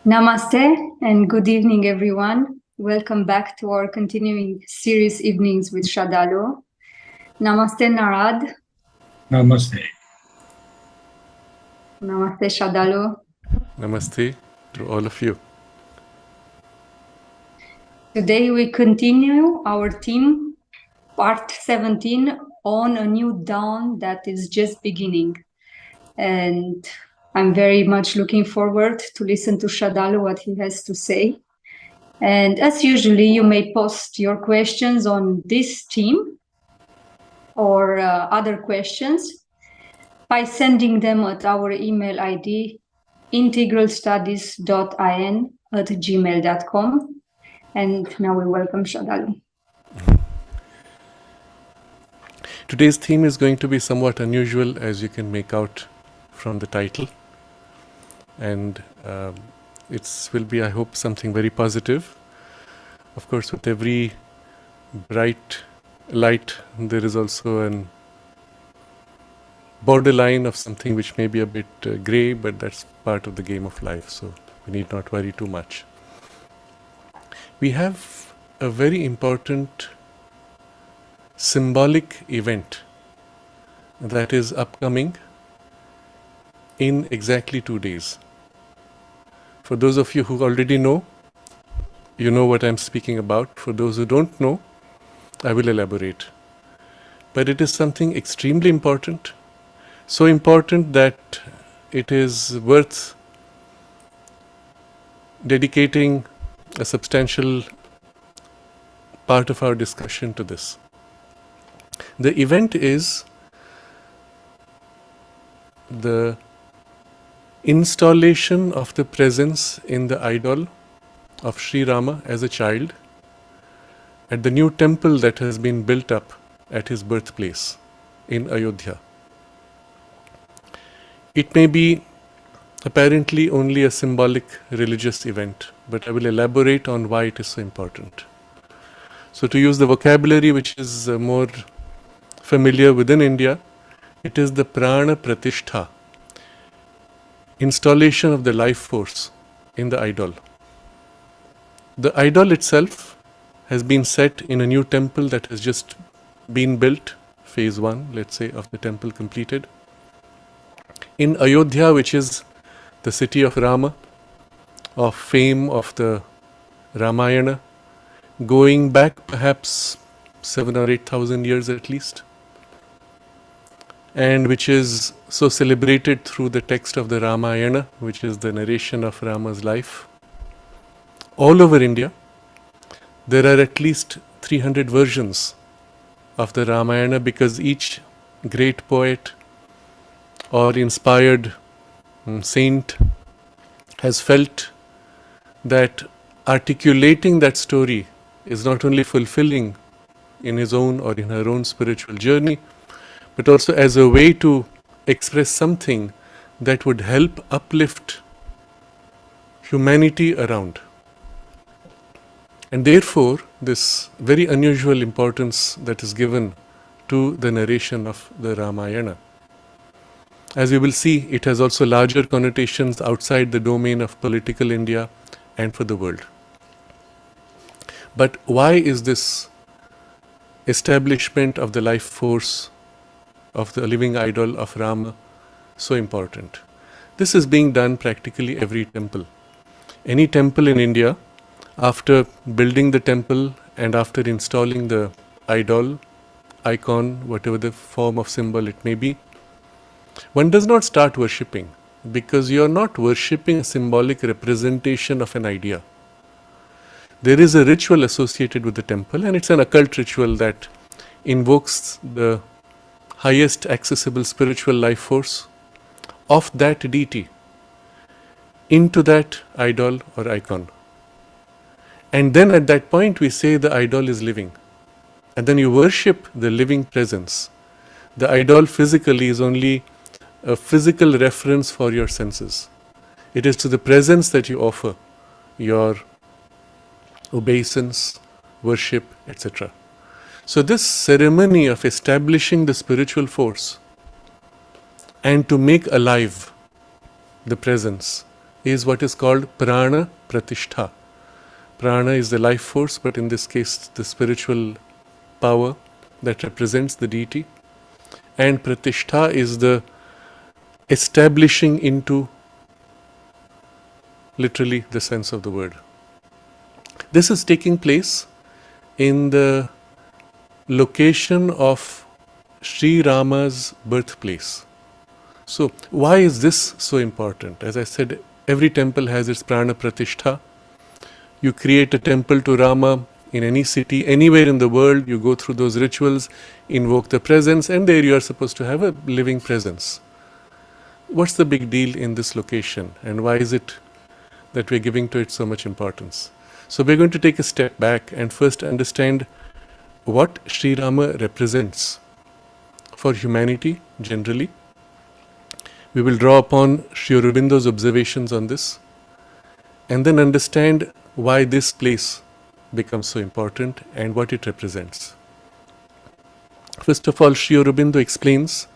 Namaste and good evening, everyone. Welcome back to our continuing series Evenings with Sraddhalu. Namaste, Narad. Namaste. Namaste, Sraddhalu. Namaste to all of you. Today we continue our theme, part 17, on a new dawn that is just beginning. And I'm very much looking forward to listen to Sraddhalu, what he has to say. And as usually, you may post your questions on this theme or other questions by sending them at our email ID, integralstudies.in@gmail.com. And now we welcome Sraddhalu. Today's theme is going to be somewhat unusual, as you can make out from the title. And it will be, I hope, something very positive. Of course, with every bright light, there is also an borderline of something which may be a bit grey, but that's part of the game of life, so we need not worry too much. We have a very important symbolic event that is upcoming in exactly 2 days. For those of you who already know, you know what I'm speaking about. For those who don't know, I will elaborate. But it is something extremely important, so important that it is worth dedicating a substantial part of our discussion to this. The event is the installation of the presence in the idol of Sri Rama as a child at the new temple that has been built up at his birthplace in Ayodhya. It may be apparently only a symbolic religious event, but I will elaborate on why it is so important. So, to use the vocabulary which is more familiar within India, it is the prana pratishtha, installation of the life force in the idol. The idol itself has been set in a new temple that has just been built, phase 1, let's say, of the temple completed, in Ayodhya, which is the city of Rama, of fame of the Ramayana, going back perhaps 7,000 or 8,000 years at least, and which is so celebrated through the text of the Ramayana, which is the narration of Rama's life. All over India, there are at least 300 versions of the Ramayana, because each great poet or inspired saint has felt that articulating that story is not only fulfilling in his own or in her own spiritual journey, but also as a way to express something that would help uplift humanity around. And therefore, this very unusual importance that is given to the narration of the Ramayana. As we will see, it has also larger connotations outside the domain of political India and for the world. But why is this establishment of the life force of the living idol of Rama so important? This is being done practically every temple. Any temple in India, after building the temple and after installing the idol, icon, whatever the form of symbol it may be, one does not start worshipping, because you are not worshipping a symbolic representation of an idea. There is a ritual associated with the temple, and it's an occult ritual that invokes the highest accessible spiritual life force of that deity into that idol or icon. And then at that point we say the idol is living. And then you worship the living presence. The idol physically is only a physical reference for your senses. It is to the presence that you offer your obeisance, worship, etc. So this ceremony of establishing the spiritual force and to make alive the presence is what is called prana pratishtha. Prana is the life force, but in this case the spiritual power that represents the deity. And pratishtha is the establishing into literally the sense of the word. This is taking place in the location of Sri Rama's birthplace. So why is this so important? As I said, every temple has its prana pratishtha. You create a temple to Rama in any city, anywhere in the world, you go through those rituals, invoke the presence, and there you are supposed to have a living presence. What's the big deal in this location, and why is it that we're giving to it so much importance? So we're going to take a step back and first understand what Sri Rama represents for humanity generally. We will draw upon Sri Aurobindo's observations on this, and then understand why this place becomes so important and what it represents. First of all, Sri Aurobindo explains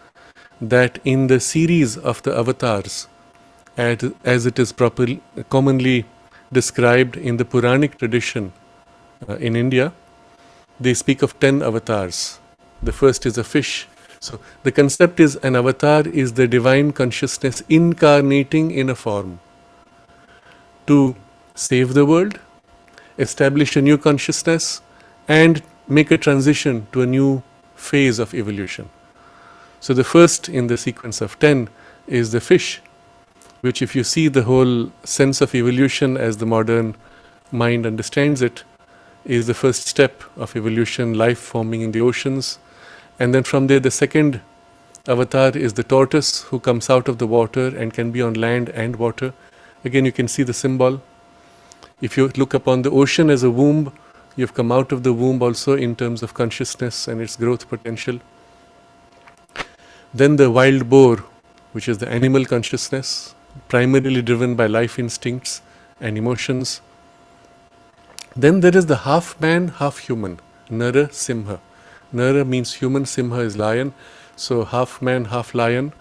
that in the series of the avatars, as it is commonly described in the Puranic tradition in India, they speak of 10 avatars. The first is a fish. So the concept is an avatar is the divine consciousness incarnating in a form to save the world, establish a new consciousness, and make a transition to a new phase of evolution. So the first in the sequence of 10 is the fish, which, if you see the whole sense of evolution as the modern mind understands it, is the first step of evolution, life forming in the oceans. And then from there, the second avatar is the tortoise, who comes out of the water and can be on land and water. Again, you can see the symbol. If you look upon the ocean as a womb, you've come out of the womb also in terms of consciousness and its growth potential. Then the wild boar, which is the animal consciousness, primarily driven by life instincts and emotions. Then there is the half man, half human, Nara Simha. Nara means human, Simha is lion, so half man, half lion.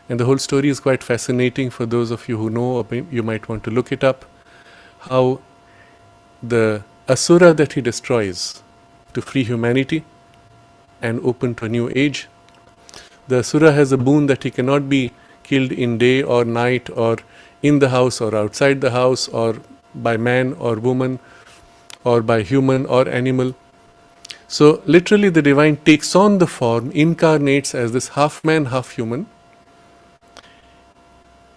And the whole story is quite fascinating for those of you who know, or you might want to look it up, how the asura that he destroys to free humanity and open to a new age, the asura has a boon that he cannot be killed in day or night, or in the house or outside the house, or by man or woman, or by human or animal. So literally the divine takes on the form, incarnates as this half man, half human,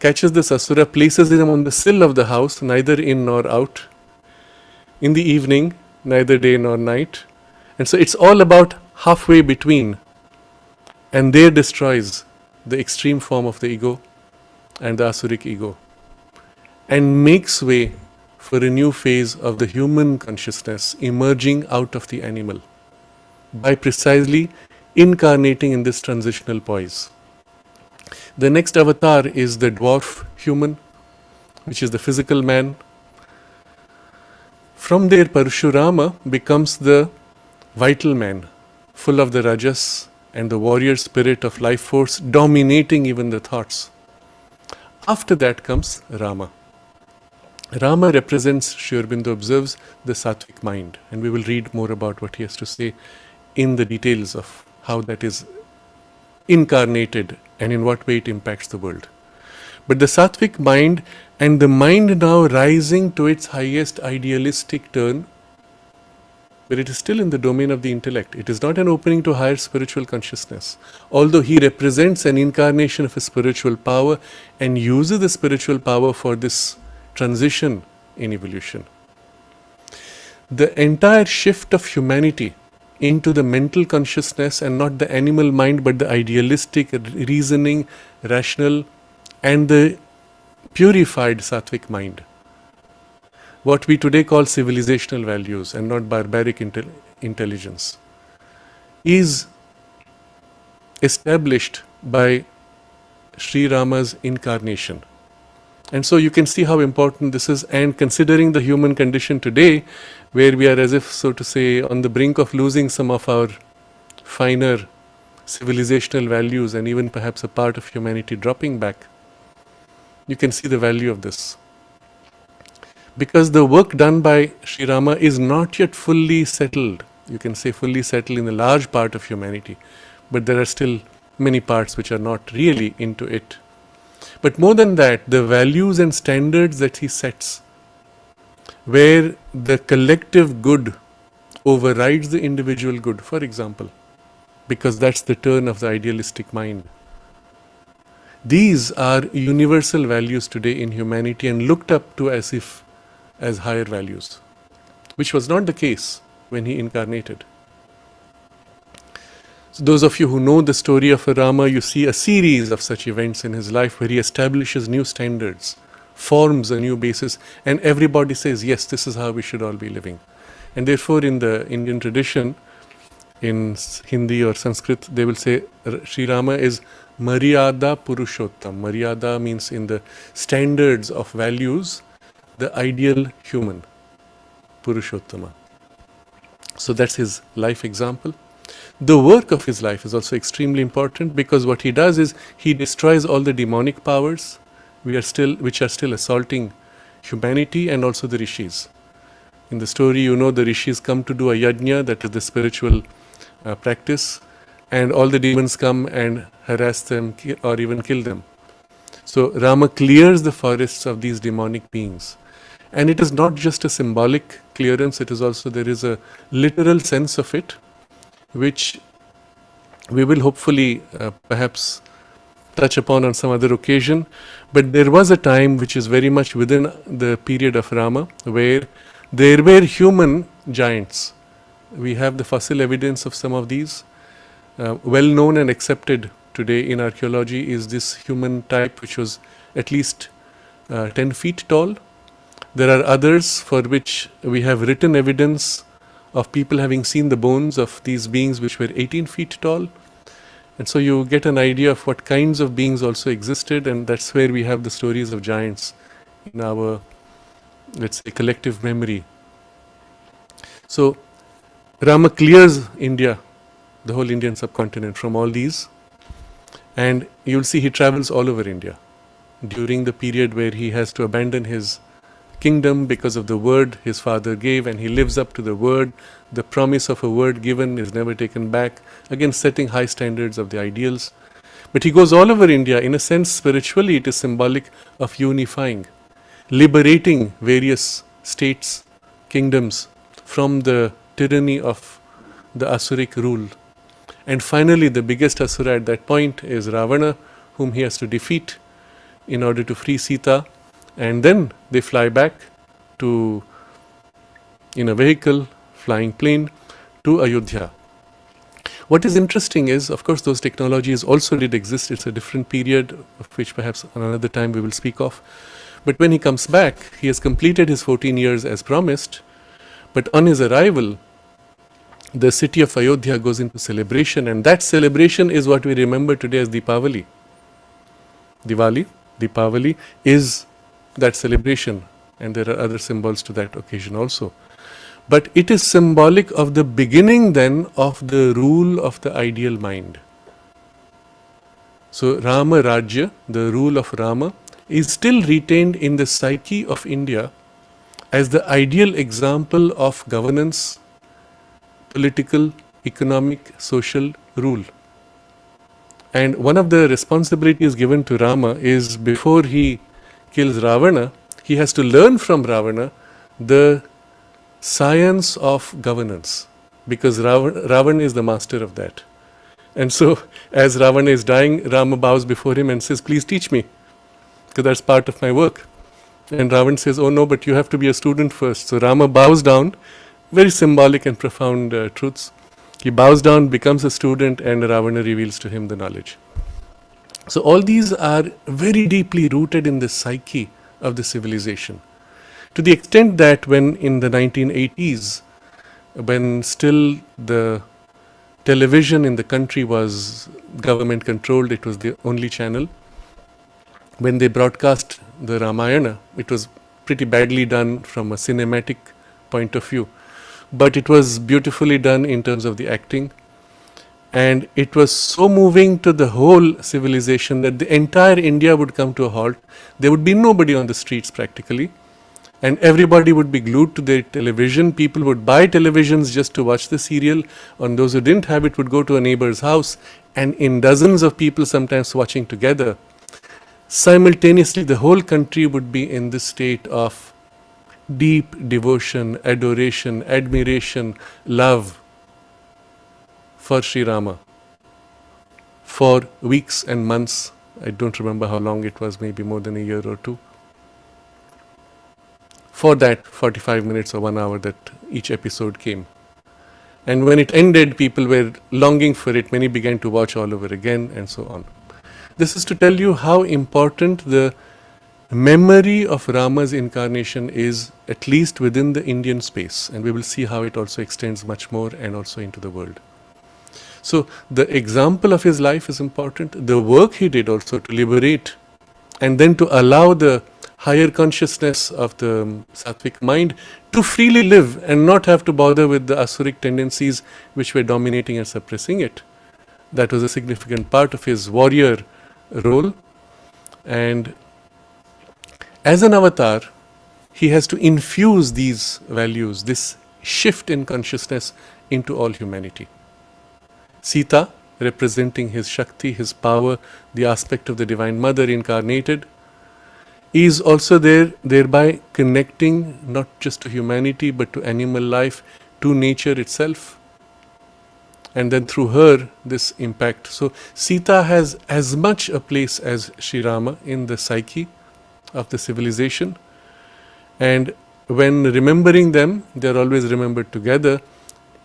catches this asura, places him on the sill of the house, neither in nor out, in the evening, neither day nor night. And so it's all about halfway between, and there destroys the extreme form of the ego and the asuric ego, and makes way for a new phase of the human consciousness emerging out of the animal by precisely incarnating in this transitional poise. The next avatar is the dwarf human, which is the physical man. From there, Parashurama becomes the vital man, full of the rajas and the warrior spirit of life force, dominating even the thoughts. After that comes Rama. Rama represents, Sri Aurobindo observes, the sattvic mind, and we will read more about what he has to say in the details of how that is incarnated and in what way it impacts the world. But the sattvic mind, and the mind now rising to its highest idealistic turn, but it is still in the domain of the intellect. It is not an opening to higher spiritual consciousness, although he represents an incarnation of a spiritual power and uses the spiritual power for this transition in evolution. The entire shift of humanity into the mental consciousness, and not the animal mind, but the idealistic, reasoning, rational, and the purified sattvic mind, what we today call civilizational values and not barbaric intelligence, is established by Sri Rama's incarnation. And so you can see how important this is, and considering the human condition today, where we are, as if, so to say, on the brink of losing some of our finer civilizational values, and even perhaps a part of humanity dropping back, you can see the value of this. because the work done by Sri Rama is not yet fully settled. You can say fully settled in a large part of humanity, but there are still many parts which are not really into it. But more than that, the values and standards that he sets, where the collective good overrides the individual good, for example, because that's the turn of the idealistic mind. These are universal values today in humanity and looked up to as higher values, which was not the case when he incarnated. So those of you who know the story of Rama, you see a series of such events in his life where he establishes new standards, forms a new basis, and everybody says, yes, this is how we should all be living. And therefore, in the Indian tradition, in Hindi or Sanskrit, they will say Sri Rama is Maryada Purushottam. Maryada means in the standards of values, the ideal human, Purushottama. So that's his life example. The work of his life is also extremely important, because what he does is he destroys all the demonic powers which are still assaulting humanity, and also the rishis. In the story, you know, the rishis come to do a yajna, that is the spiritual practice, and all the demons come and harass them or even kill them. So Rama clears the forests of these demonic beings. And it is not just a symbolic clearance, it is also, there is a literal sense of it, which we will hopefully perhaps touch upon on some other occasion. But there was a time which is very much within the period of Rama, where there were human giants. We have the fossil evidence of some of these. Well known and accepted today in archaeology is this human type which was at least 10 feet tall. There are others for which we have written evidence of people having seen the bones of these beings which were 18 feet tall. And so you get an idea of what kinds of beings also existed, and that's where we have the stories of giants in our, let's say, collective memory. So Rama clears India, the whole Indian subcontinent, from all these, and you'll see he travels all over India during the period where he has to abandon his kingdom because of the word his father gave, and he lives up to the word. The promise of a word given is never taken back, again setting high standards of the ideals. But he goes all over India. In a sense, spiritually it is symbolic of unifying, liberating various states, kingdoms from the tyranny of the Asuric rule. And finally, the biggest Asura at that point is Ravana, whom he has to defeat in order to free Sita. And then they fly back to, in a vehicle, flying plane, to Ayodhya. What is interesting is, of course, those technologies also did exist. It's a different period, of which perhaps on another time we will speak of. But when he comes back, he has completed his 14 years as promised. But on his arrival, the city of Ayodhya goes into celebration, and that celebration is what we remember today as Deepavali. Deepavali is that celebration, and there are other symbols to that occasion also. But it is symbolic of the beginning then of the rule of the ideal mind. So Rama Rajya, the rule of Rama, is still retained in the psyche of India as the ideal example of governance, political, economic, social rule. And one of the responsibilities given to Rama is, before he kills Ravana, he has to learn from Ravana the science of governance, because Ravana is the master of that. And so as Ravana is dying, Rama bows before him and says, please teach me, because that's part of my work. And Ravana says, oh no, but you have to be a student first. So Rama bows down, very symbolic and profound truths. He bows down, becomes a student, and Ravana reveals to him the knowledge. So all these are very deeply rooted in the psyche of the civilization. To the extent that when in the 1980s, when still the television in the country was government controlled, it was the only channel. When they broadcast the Ramayana, it was pretty badly done from a cinematic point of view. But it was beautifully done in terms of the acting. And it was so moving to the whole civilization that the entire India would come to a halt. There would be nobody on the streets practically. and everybody would be glued to their television. People would buy televisions just to watch the serial, and those who didn't have it would go to a neighbor's house, and in dozens of people sometimes watching together. Simultaneously, the whole country would be in this state of deep devotion, adoration, admiration, love for Sri Rama for weeks and months. I don't remember how long it was, maybe more than a year or two. For that 45 minutes or 1 hour that each episode came. And when it ended, people were longing for it. Many began to watch all over again, and so on. This is to tell you how important the memory of Rama's incarnation is, at least within the Indian space. And we will see how it also extends much more and also into the world. So the example of his life is important. The work he did also to liberate and then to allow the higher consciousness of the sattvic mind to freely live and not have to bother with the asuric tendencies which were dominating and suppressing it. That was a significant part of his warrior role. And as an avatar, he has to infuse these values, this shift in consciousness into all humanity. Sita, representing his Shakti, his power, the aspect of the Divine Mother incarnated, is also there, thereby connecting not just to humanity but to animal life, to nature itself. And then through her, this impact. So Sita has as much a place as Sri Rama in the psyche of the civilization. And when remembering them, they are always remembered together.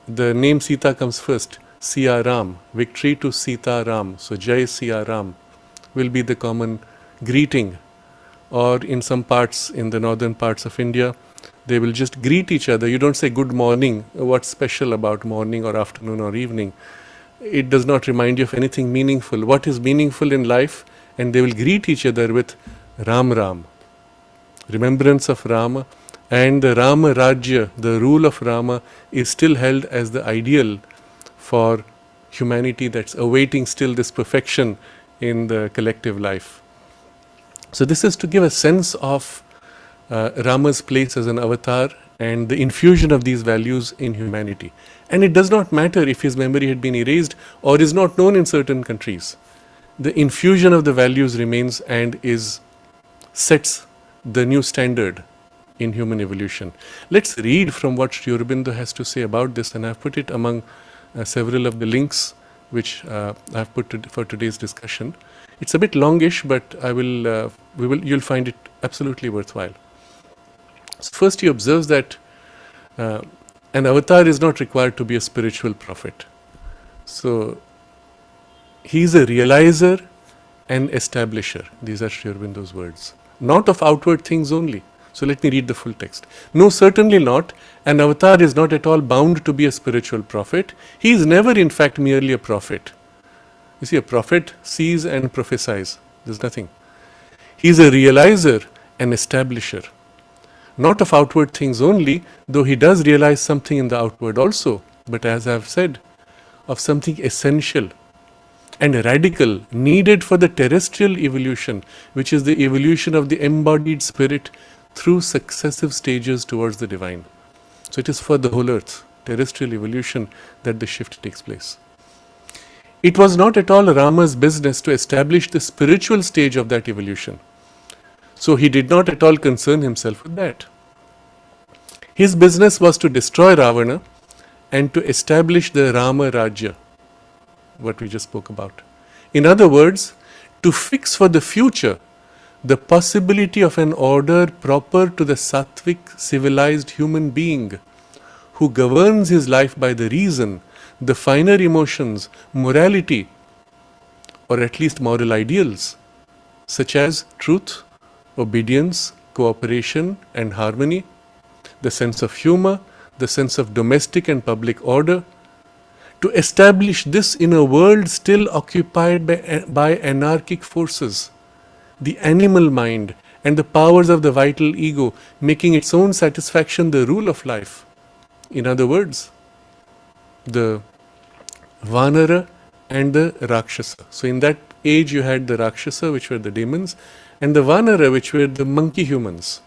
The name Sita comes first. Siya Ram, victory to Sita Ram. So Jai Siya Ram will be the common greeting. Or in some parts, in the northern parts of India, they will just greet each other. You don't say good morning. What's special about morning or afternoon or evening? It does not remind you of anything meaningful. What is meaningful in life? And they will greet each other with Ram Ram, remembrance of Rama. And the Rama Rajya, the rule of Rama, is still held as the ideal for humanity that's awaiting still this perfection in the collective life. So this is to give a sense of Rama's place as an avatar and the infusion of these values in humanity. And it does not matter if his memory had been erased or is not known in certain countries. The infusion of the values remains and sets the new standard in human evolution. Let's read from what Sri Aurobindo has to say about this, and I've put it among several of the links which I've put for today's discussion. It's a bit longish, but you'll find it absolutely worthwhile. So first he observes that an avatar is not required to be a spiritual prophet. So he is a realizer and establisher. These are Sri Aurobindo's words. Not of outward things only. So let me read the full text. No, certainly not. An avatar is not at all bound to be a spiritual prophet. He is never in fact merely a prophet. You see, a prophet sees and prophesies. There's nothing. He is a realizer and establisher. Not of outward things only, though he does realize something in the outward also, but as I have said, of something essential and radical needed for the terrestrial evolution, which is the evolution of the embodied spirit through successive stages towards the divine. So it is for the whole earth, terrestrial evolution, that the shift takes place. It was not at all Rama's business to establish the spiritual stage of that evolution. So he did not at all concern himself with that. His business was to destroy Ravana and to establish the Rama Rajya, what we just spoke about. In other words, to fix for the future the possibility of an order proper to the sattvic, civilized human being who governs his life by the reason, the finer emotions, morality, or at least moral ideals, such as truth, obedience, cooperation, and harmony, the sense of humor, the sense of domestic and public order, to establish this in a world still occupied by anarchic forces, the animal mind and the powers of the vital ego, making its own satisfaction the rule of life. In other words, the Vanara and the Rakshasa. So in that age you had the Rakshasa, which were the demons, and the Vanara, which were the monkey humans.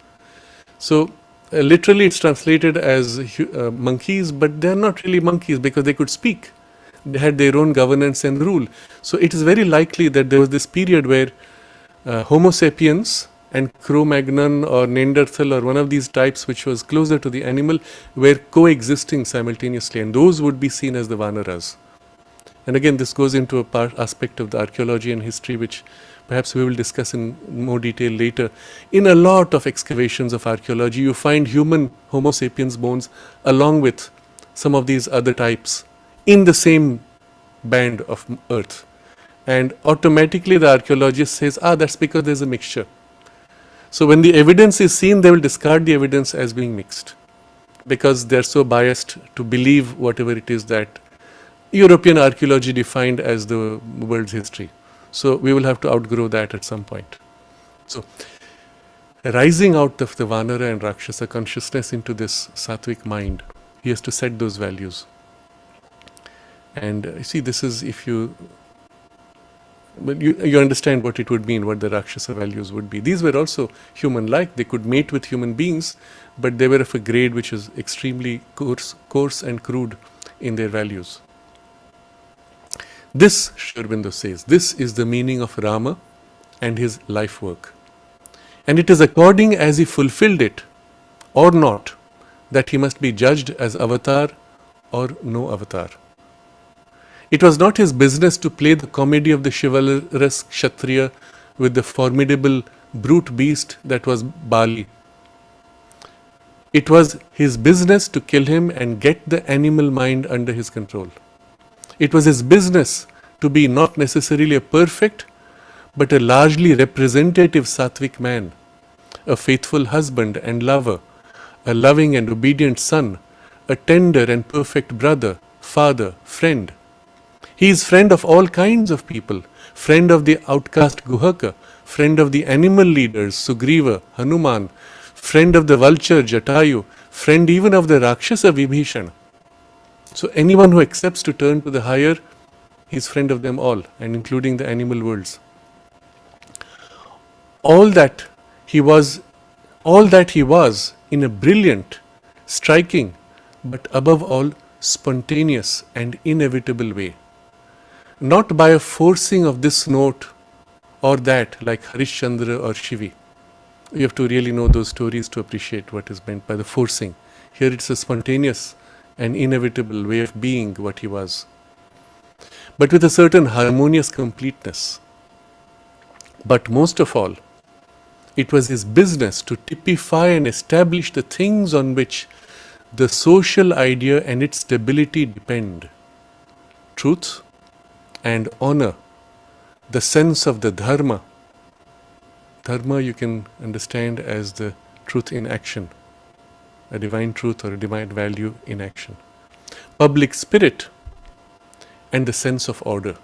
So literally it's translated as monkeys, but they're not really monkeys because they could speak. They had their own governance and rule. So it is very likely that there was this period where Homo sapiens and Cro-Magnon or Neanderthal or one of these types which was closer to the animal were coexisting simultaneously, and those would be seen as the Vanaras. And again, this goes into a aspect of the archaeology and history which perhaps we will discuss in more detail later. In a lot of excavations of archaeology, you find human Homo sapiens bones along with some of these other types in the same band of earth. And automatically the archaeologist says, that's because there's a mixture. So when the evidence is seen, they will discard the evidence as being mixed because they're so biased to believe whatever it is that European archaeology defined as the world's history. So we will have to outgrow that at some point. So rising out of the Vanara and Rakshasa consciousness into this Sattvic mind, he has to set those values. And you see, this is if you... But you understand what it would mean, what the Rakshasa values would be. These were also human-like. They could mate with human beings, but they were of a grade which is extremely coarse and crude in their values. This, Sri Aurobindo says, this is the meaning of Rama and his life work. And it is according as he fulfilled it or not that he must be judged as avatar or no avatar. It was not his business to play the comedy of the chivalrous Kshatriya with the formidable brute beast that was Bali. It was his business to kill him and get the animal mind under his control. It was his business to be not necessarily a perfect, but a largely representative Sattvic man, a faithful husband and lover, a loving and obedient son, a tender and perfect brother, father, friend. He is friend of all kinds of people, friend of the outcast Guhaka, friend of the animal leaders Sugriva, Hanuman, friend of the vulture Jatayu, friend even of the Rakshasa Vibhishana. So anyone who accepts to turn to the higher, he is friend of them all, and including the animal worlds. All that he was in a brilliant, striking, but above all spontaneous and inevitable way. Not by a forcing of this note or that, like Harishchandra or Shivi. You have to really know those stories to appreciate what is meant by the forcing. Here it's a spontaneous and inevitable way of being what he was, but with a certain harmonious completeness. But most of all, it was his business to typify and establish the things on which the social idea and its stability depend. Truth and honor, the sense of the dharma. Dharma you can understand as the truth in action, a divine truth or a divine value in action. Public spirit and the sense of order.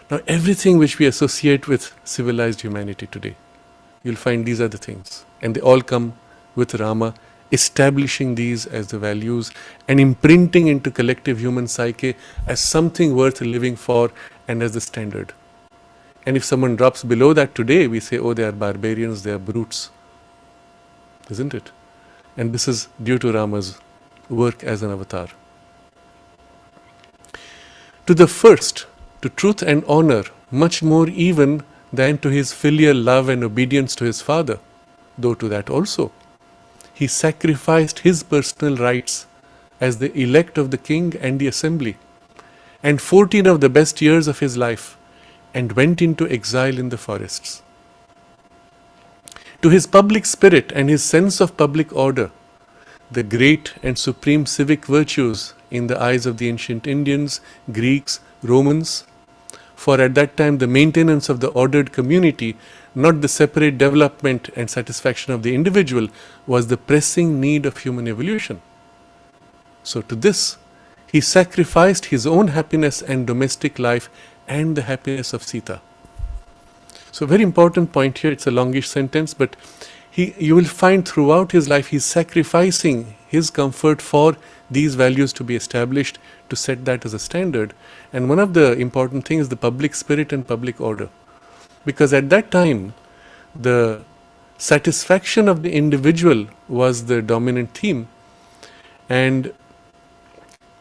Now everything which we associate with civilized humanity today, you'll find these are the things, and they all come with Rama establishing these as the values and imprinting into collective human psyche as something worth living for and as the standard. And if someone drops below that today, we say, oh, they are barbarians, they are brutes. Isn't it? And this is due to Rama's work as an avatar. To the first, to truth and honor, much more even than to his filial love and obedience to his father, though to that also, he sacrificed his personal rights as the elect of the king and the assembly, and 14 of the best years of his life, and went into exile in the forests. To his public spirit and his sense of public order, the great and supreme civic virtues in the eyes of the ancient Indians, Greeks, Romans, for at that time the maintenance of the ordered community, not the separate development and satisfaction of the individual, was the pressing need of human evolution. So to this, he sacrificed his own happiness and domestic life and the happiness of Sita. So very important point here, it's a longish sentence, but you will find throughout his life he's sacrificing his comfort for these values to be established, to set that as a standard. And one of the important things is the public spirit and public order. Because at that time, the satisfaction of the individual was the dominant theme, and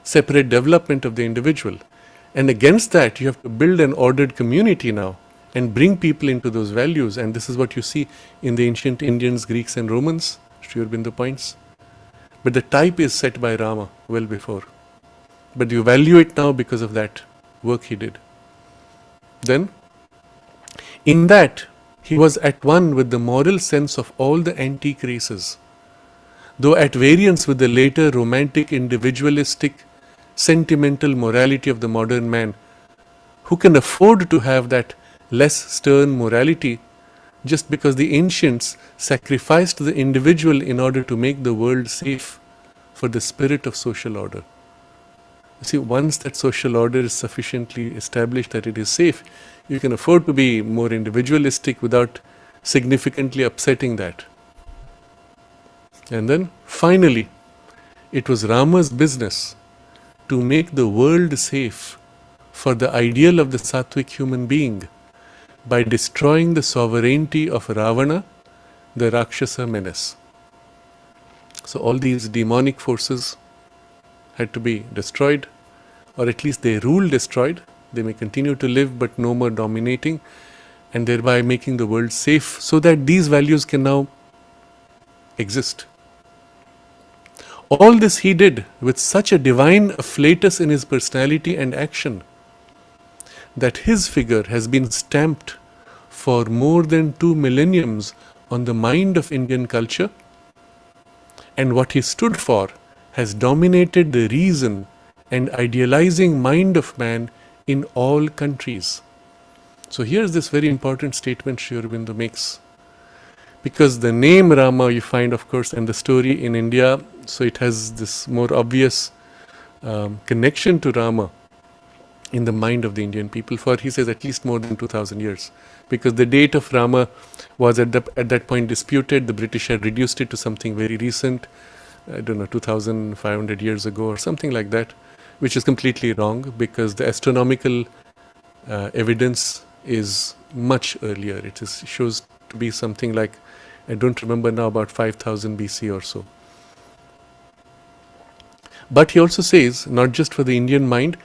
separate development of the individual. And against that, you have to build an ordered community now and bring people into those values. And this is what you see in the ancient Indians, Greeks, and Romans. Sri Aurobindo points. But the type is set by Rama well before. But you value it now because of that work he did. Then, in that, he was at one with the moral sense of all the antique races, though at variance with the later romantic, individualistic, sentimental morality of the modern man, who can afford to have that less stern morality just because the ancients sacrificed the individual in order to make the world safe for the spirit of social order. You see, once that social order is sufficiently established that it is safe, you can afford to be more individualistic without significantly upsetting that. And then finally, it was Rama's business to make the world safe for the ideal of the Sattvic human being by destroying the sovereignty of Ravana, the Rakshasa menace. So all these demonic forces had to be destroyed, or at least their rule destroyed. They may continue to live but no more dominating, and thereby making the world safe so that these values can now exist. All this he did with such a divine afflatus in his personality and action that his figure has been stamped for more than 2 millenniums on the mind of Indian culture, and what he stood for has dominated the reason and idealizing mind of man in all countries. So here's this very important statement Sri Aurobindo makes. Because the name Rama you find, of course, and the story in India, so it has this more obvious connection to Rama in the mind of the Indian people for, he says, at least more than 2000 years. Because the date of Rama was at that point disputed. The British had reduced it to something very recent, I don't know, 2500 years ago or something like that, which is completely wrong because the astronomical evidence is much earlier. It shows to be something like, I don't remember now, about 5000 BC or so. But he also says, not just for the Indian mind,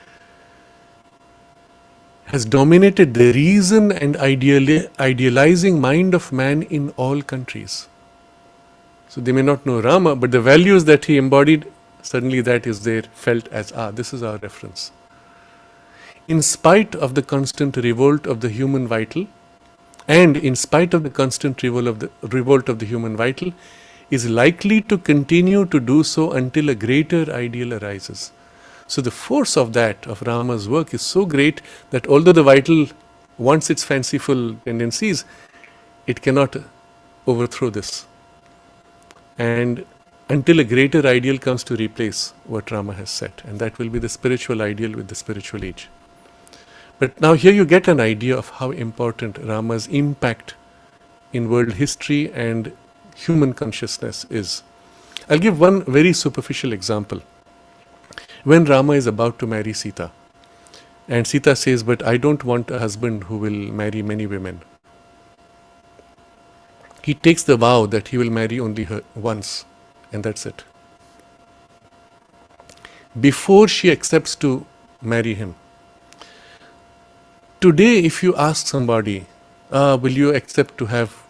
has dominated the reason and idealizing mind of man in all countries. So they may not know Rama, but the values that he embodied, suddenly that is there, felt as, this is our reference. In spite of the constant revolt of the human vital, and in spite of the constant revolt of the human vital, is likely to continue to do so until a greater ideal arises. So the force of that, of Rama's work, is so great that although the vital wants its fanciful tendencies, it cannot overthrow this. And until a greater ideal comes to replace what Rama has set, and that will be the spiritual ideal with the spiritual age. But now here you get an idea of how important Rama's impact in world history and human consciousness is. I'll give one very superficial example. When Rama is about to marry Sita, and Sita says, but I don't want a husband who will marry many women. He takes the vow that he will marry only her once, and that's it. Before she accepts to marry him. Today, if you ask somebody, will you accept to have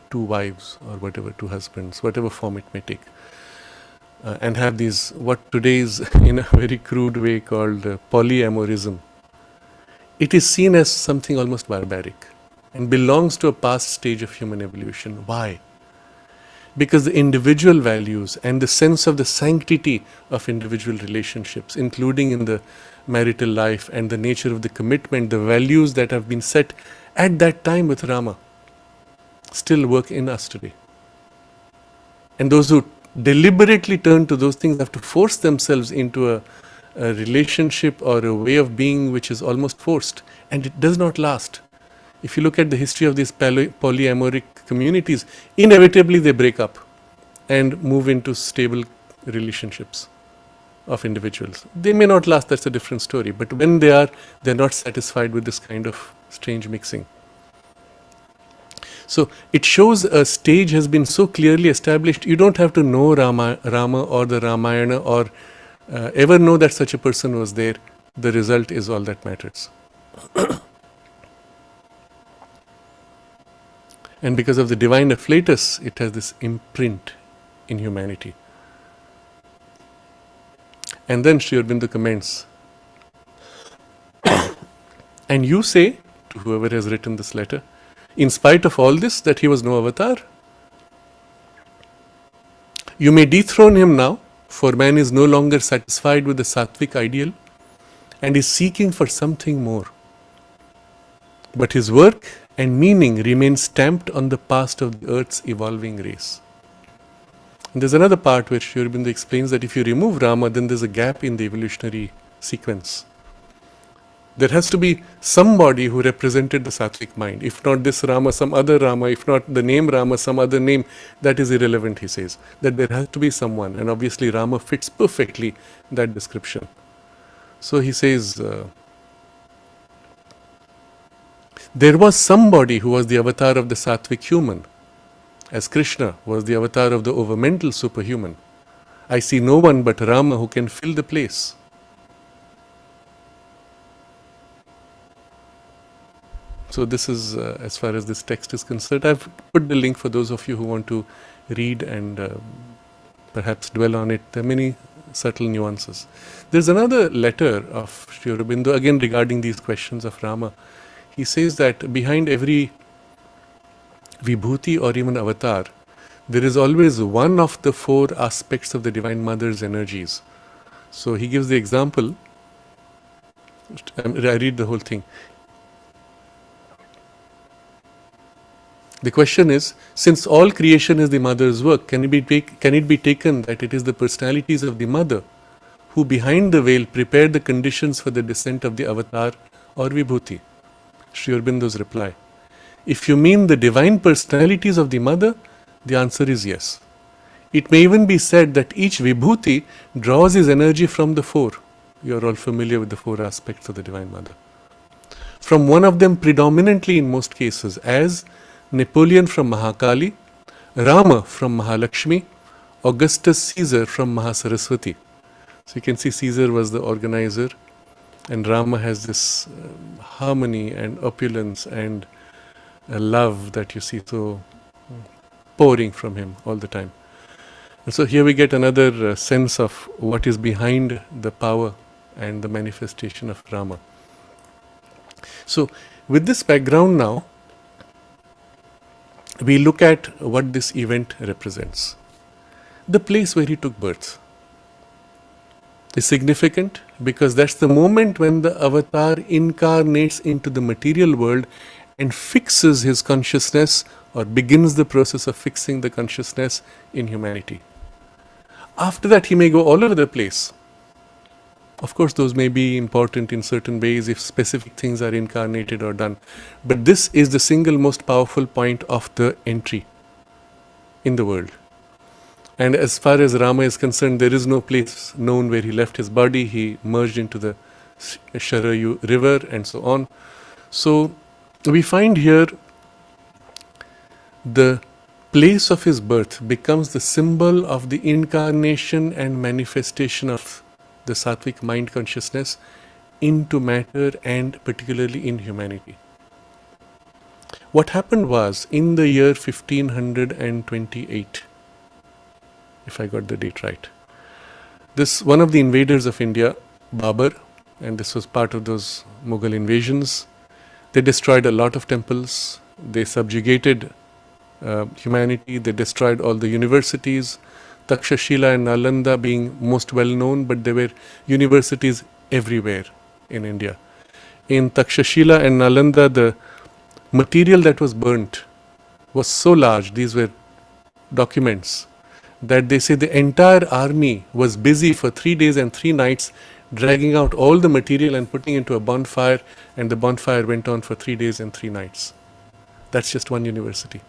2 wives or whatever, 2 husbands, whatever form it may take, and have these, what today is in a very crude way called polyamorism. It is seen as something almost barbaric and belongs to a past stage of human evolution. Why? Because the individual values and the sense of the sanctity of individual relationships, including in the marital life and the nature of the commitment, the values that have been set at that time with Rama, still work in us today. And those who deliberately turn to those things have to force themselves into a relationship or a way of being which is almost forced, and it does not last. If you look at the history of these polyamoric communities, inevitably they break up and move into stable relationships of individuals. They may not last, that's a different story, but when they are, they're not satisfied with this kind of strange mixing. So it shows a stage has been so clearly established. You don't have to know Rama or the Ramayana or ever know that such a person was there. The result is all that matters. And because of the divine afflatus, it has this imprint in humanity. And then Sri Aurobindo comments, and you say, to whoever has written this letter, in spite of all this, that he was no avatar. You may dethrone him now, for man is no longer satisfied with the sattvic ideal and is seeking for something more. But his work and meaning remain stamped on the past of the earth's evolving race. And there's another part where Sri Aurobindo explains that if you remove Rama, then there's a gap in the evolutionary sequence. There has to be somebody who represented the sattvic mind. If not this Rama, some other Rama. If not the name Rama, some other name. That is irrelevant, he says. That there has to be someone. And obviously Rama fits perfectly that description. So he says, there was somebody who was the avatar of the sattvic human, as Krishna was the avatar of the overmental superhuman. I see no one but Rama who can fill the place. So this is as far as this text is concerned. I've put the link for those of you who want to read and perhaps dwell on it. There are many subtle nuances. There's another letter of Sri Aurobindo, again regarding these questions of Rama. He says that behind every vibhuti or even avatar, there is always one of the four aspects of the Divine Mother's energies. So he gives the example. I read the whole thing. The question is, since all creation is the mother's work, can it be taken that it is the personalities of the mother who behind the veil prepare the conditions for the descent of the avatar or vibhuti? Sri Aurobindo's reply. If you mean the divine personalities of the mother, the answer is yes. It may even be said that each vibhuti draws his energy from the four. You are all familiar with the four aspects of the Divine Mother. From one of them predominantly in most cases, as Napoleon from Mahakali, Rama from Mahalakshmi, Augustus Caesar from Mahasaraswati. So you can see Caesar was the organizer, and Rama has this harmony and opulence and love that you see so pouring from him all the time. And so here we get another sense of what is behind the power and the manifestation of Rama. So with this background now, we look at what this event represents. The place where he took birth is significant because that's the moment when the avatar incarnates into the material world and fixes his consciousness or begins the process of fixing the consciousness in humanity. After that, he may go all over the place. Of course, those may be important in certain ways if specific things are incarnated or done. But this is the single most powerful point of the entry in the world. And as far as Rama is concerned, there is no place known where he left his body. He merged into the Sharayu river and so on. So we find here the place of his birth becomes the symbol of the incarnation and manifestation of the sattvic mind consciousness into matter and particularly in humanity. What happened was in the year 1528, if I got the date right, this one of the invaders of India, Babur, and this was part of those Mughal invasions, they destroyed a lot of temples, they subjugated humanity, they destroyed all the universities, Takshashila and Nalanda being most well known, but there were universities everywhere in India. In Takshashila and Nalanda, the material that was burnt was so large, these were documents, that they say the entire army was busy for 3 days and 3 nights dragging out all the material and putting into a bonfire, and the bonfire went on for 3 days and 3 nights. That's just one university.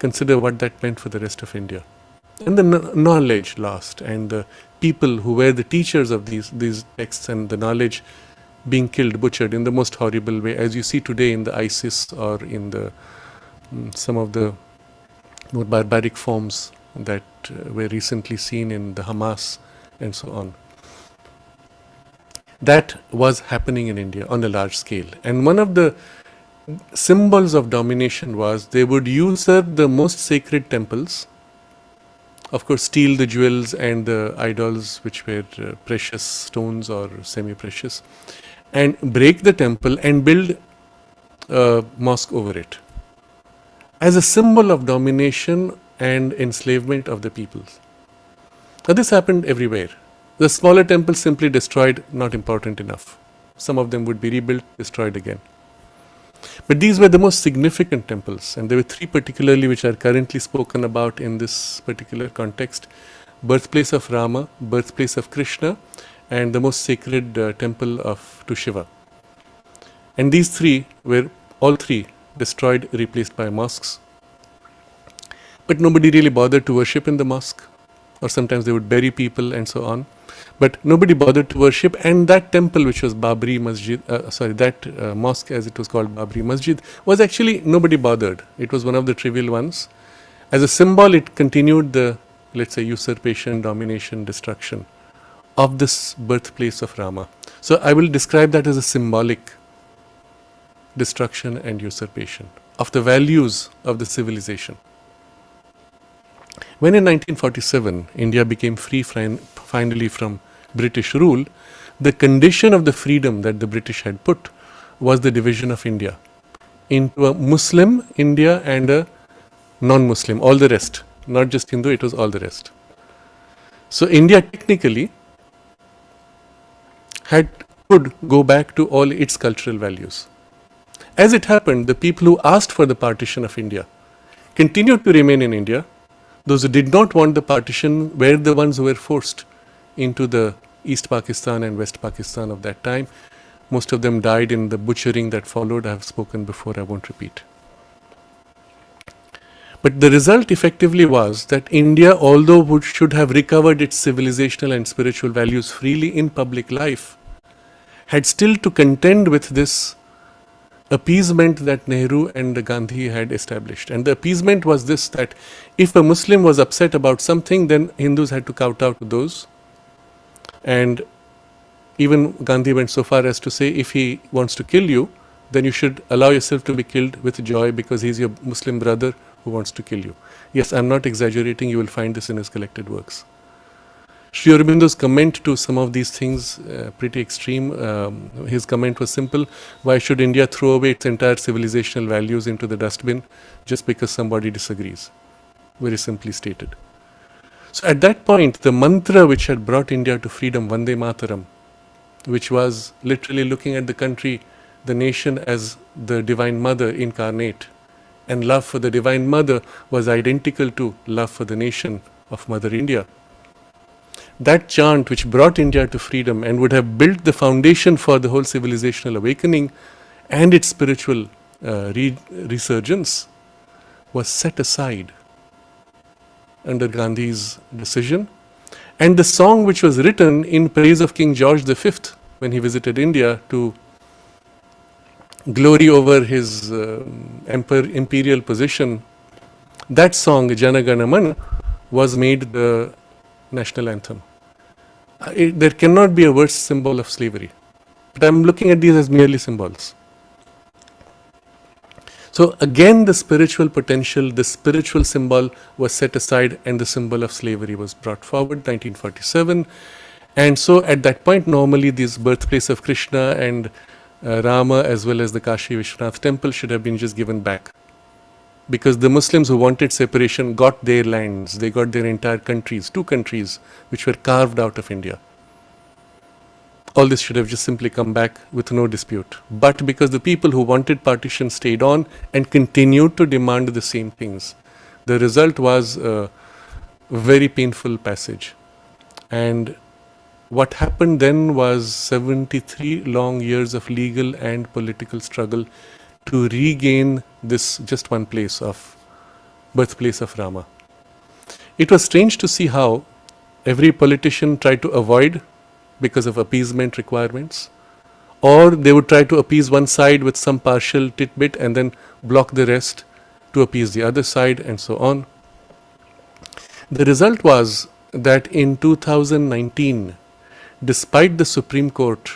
Consider what that meant for the rest of India. And the knowledge lost, and the people who were the teachers of these texts and the knowledge being killed, butchered in the most horrible way, as you see today in the ISIS or in the some of the more barbaric forms that were recently seen in the Hamas and so on. That was happening in India on a large scale. And one of the symbols of domination was they would usurp the most sacred temples, of course steal the jewels and the idols which were precious stones or semi-precious, and break the temple and build a mosque over it as a symbol of domination and enslavement of the peoples. Now this happened everywhere. The smaller temples simply destroyed, not important enough. Some of them would be rebuilt, destroyed again. But these were the most significant temples, and there were three particularly which are currently spoken about in this particular context: birthplace of Rama, birthplace of Krishna, and the most sacred temple to Shiva. And these three were all three destroyed, replaced by mosques. But nobody really bothered to worship in the mosque, or sometimes they would bury people and so on. But nobody bothered to worship, and that temple, which was Babri Masjid, mosque as it was called, Babri Masjid, was actually nobody bothered. It was one of the trivial ones. As a symbol, it continued the, let's say, usurpation, domination, destruction of this birthplace of Rama. So I will describe that as a symbolic destruction and usurpation of the values of the civilization. When in 1947 India became free finally from British rule, the condition of the freedom that the British had put was the division of India into a Muslim India and a non-Muslim, all the rest, not just Hindu, it was all the rest. So India technically could go back to all its cultural values. As it happened, the people who asked for the partition of India continued to remain in India. Those who did not want the partition were the ones who were forced into the East Pakistan and West Pakistan of that time. Most of them died in the butchering that followed. I have spoken before, I won't repeat. But the result effectively was that India, although should have recovered its civilizational and spiritual values freely in public life, had still to contend with this appeasement that Nehru and Gandhi had established. And the appeasement was this, that if a Muslim was upset about something, then Hindus had to kowtow to those. And even Gandhi went so far as to say, if he wants to kill you, then you should allow yourself to be killed with joy, because he's your Muslim brother who wants to kill you. Yes, I'm not exaggerating, you will find this in his collected works. Sri Aurobindo's comment to some of these things, pretty extreme. His comment was simple: why should India throw away its entire civilizational values into the dustbin just because somebody disagrees? Very simply stated. So at that point, the mantra which had brought India to freedom, Vande Mataram, which was literally looking at the country, the nation, as the Divine Mother incarnate, and love for the Divine Mother was identical to love for the nation of Mother India. That chant, which brought India to freedom and would have built the foundation for the whole civilizational awakening and its spiritual resurgence, was set aside under Gandhi's decision. And the song which was written in praise of King George V when he visited India to glory over his imperial position, that song, Jana Gana Mana, was made the national anthem. There cannot be a worse symbol of slavery. But I'm looking at these as merely symbols. So again, the spiritual potential, the spiritual symbol was set aside, and the symbol of slavery was brought forward, 1947. And so at that point, normally this birthplace of Krishna and Rama, as well as the Kashi Vishwanath temple, should have been just given back. Because the Muslims who wanted separation got their lands, they got their entire countries, 2 countries, which were carved out of India. All this should have just simply come back with no dispute. But because the people who wanted partition stayed on and continued to demand the same things, the result was a very painful passage. And what happened then was 73 long years of legal and political struggle to regain this just one place of birthplace of Rama. It was strange to see how every politician tried to avoid because of appeasement requirements, or they would try to appease one side with some partial tidbit and then block the rest to appease the other side, and so on. The result was that in 2019, despite the Supreme Court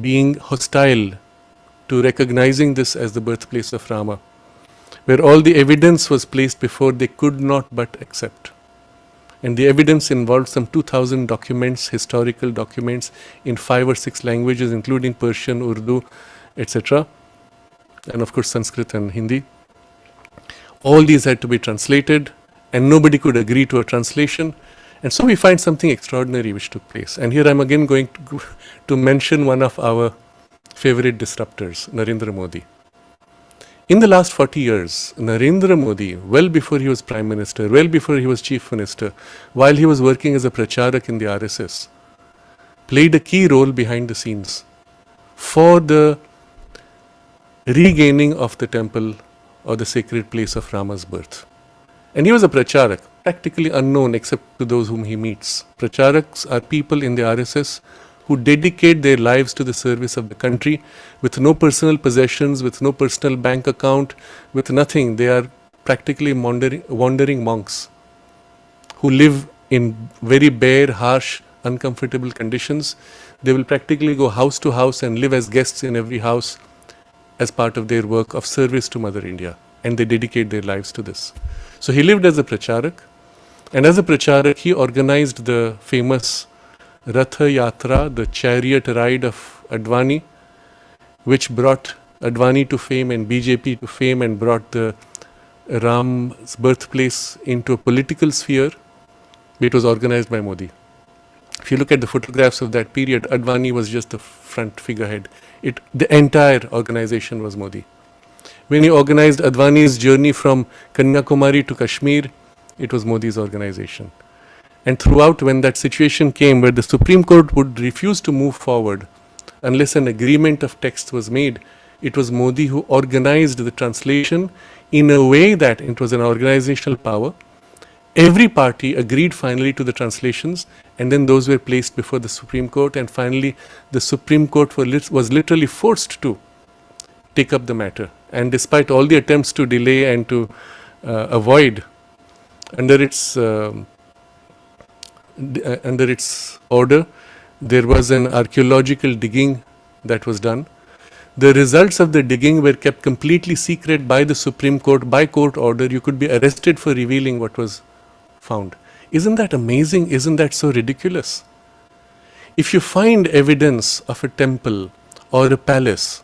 being hostile to recognizing this as the birthplace of Rama, where all the evidence was placed before, they could not but accept. And the evidence involved some 2,000 documents, historical documents in 5 or 6 languages, including Persian, Urdu, etc. And of course Sanskrit and Hindi. All these had to be translated, and nobody could agree to a translation. And so we find something extraordinary which took place. And here I'm again going to mention one of our favorite disruptors, Narendra Modi. In the last 40 years, Narendra Modi, well before he was Prime Minister, well before he was Chief Minister, while he was working as a pracharak in the RSS, played a key role behind the scenes for the regaining of the temple or the sacred place of Rama's birth. And he was a pracharak, practically unknown except to those whom he meets. Pracharaks are people in the RSS who dedicate their lives to the service of the country with no personal possessions, with no personal bank account, with nothing. They are practically wandering monks who live in very bare, harsh, uncomfortable conditions. They will practically go house to house and live as guests in every house as part of their work of service to Mother India. And they dedicate their lives to this. So he lived as a pracharak. And as a pracharak, he organized the famous Ratha Yatra, the chariot ride of Advani, which brought Advani to fame and BJP to fame and brought the Ram's birthplace into a political sphere. It was organized by Modi. If you look at the photographs of that period, Advani was just the front figurehead. The entire organization was Modi. When he organized Advani's journey from Kanyakumari to Kashmir, it was Modi's organization. And throughout, when that situation came where the Supreme Court would refuse to move forward unless an agreement of text was made, it was Modi who organized the translation in a way that it was an organizational power. Every party agreed finally to the translations, and then those were placed before the Supreme Court, and finally the Supreme Court was literally forced to take up the matter. And despite all the attempts to delay and to avoid, under its order, there was an archaeological digging that was done. The results of the digging were kept completely secret by the Supreme Court, by court order. You could be arrested for revealing what was found. Isn't that amazing? Isn't that so ridiculous? If you find evidence of a temple or a palace,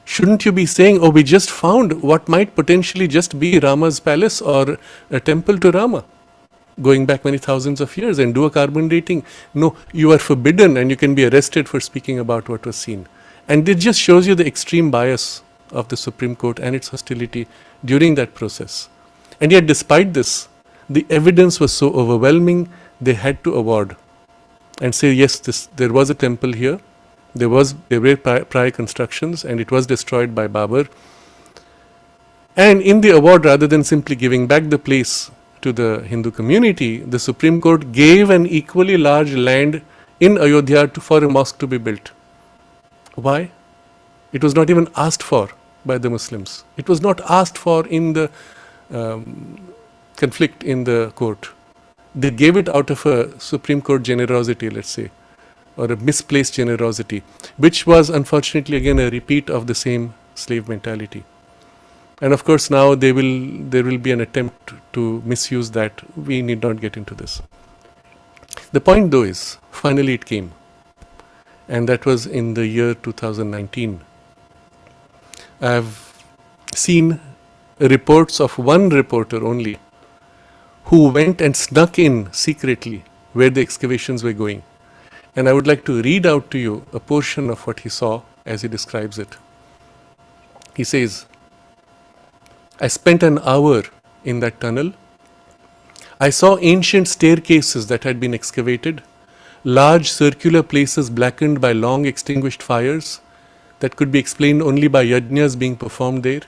shouldn't you be saying, oh, we just found what might potentially just be Rama's palace or a temple to Rama, going back many thousands of years, and do a carbon dating? No, you are forbidden and you can be arrested for speaking about what was seen. And it just shows you the extreme bias of the Supreme Court and its hostility during that process. And yet, despite this, the evidence was so overwhelming, they had to award and say, yes, there was a temple here, there were prior constructions, and it was destroyed by Babur. And in the award, rather than simply giving back the place to the Hindu community, the Supreme Court gave an equally large land in Ayodhya for a mosque to be built. Why? It was not even asked for by the Muslims. It was not asked for in the conflict in the court. They gave it out of a Supreme Court generosity, let's say, or a misplaced generosity, which was unfortunately again a repeat of the same slave mentality. And of course now there will be an attempt to misuse that. We need not get into this. The point though is, finally it came. And that was in the year 2019. I have seen reports of one reporter only who went and snuck in secretly where the excavations were going. And I would like to read out to you a portion of what he saw as he describes it. He says, I spent an hour in that tunnel. I saw ancient staircases that had been excavated, large circular places blackened by long extinguished fires that could be explained only by yajnas being performed there.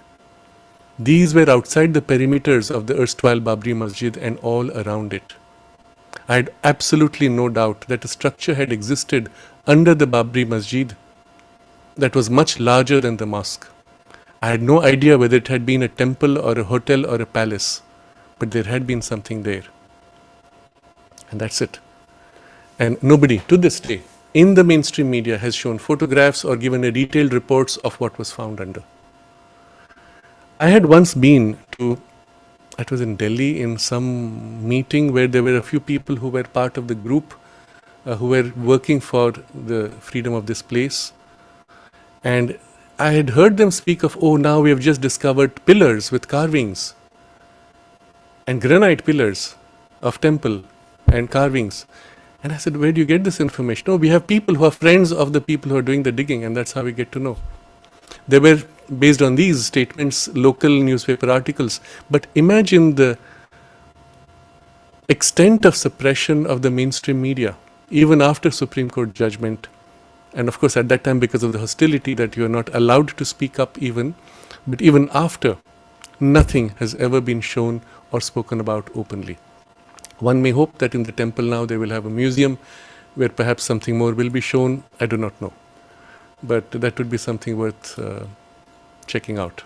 These were outside the perimeters of the erstwhile Babri Masjid and all around it. I had absolutely no doubt that a structure had existed under the Babri Masjid that was much larger than the mosque. I had no idea whether it had been a temple or a hotel or a palace, but there had been something there. And that's it. And nobody, to this day, in the mainstream media has shown photographs or given a detailed reports of what was found under. I had once been to, it was in Delhi, in some meeting where there were a few people who were part of the group who were working for the freedom of this place. And I had heard them speak of, oh, now we have just discovered pillars with carvings and granite pillars of temple and carvings. And I said, where do you get this information? Oh, we have people who are friends of the people who are doing the digging, and that's how we get to know. There were, based on these statements, local newspaper articles. But imagine the extent of suppression of the mainstream media, even after Supreme Court judgment. And of course, at that time, because of the hostility that you are not allowed to speak up even, but even after, nothing has ever been shown or spoken about openly. One may hope that in the temple now they will have a museum where perhaps something more will be shown. I do not know. But that would be something worth checking out.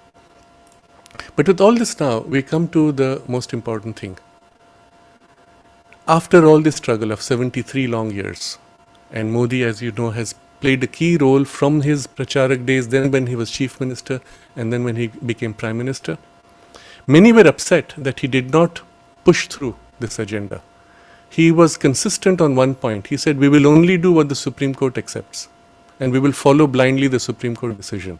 But with all this now, we come to the most important thing. After all this struggle of 73 long years, and Modi, as you know, has played a key role from his Pracharak days, then when he was chief minister, and then when he became prime minister, many were upset that he did not push through this agenda. He was consistent on one point. He said, we will only do what the Supreme Court accepts, and we will follow blindly the Supreme Court decision.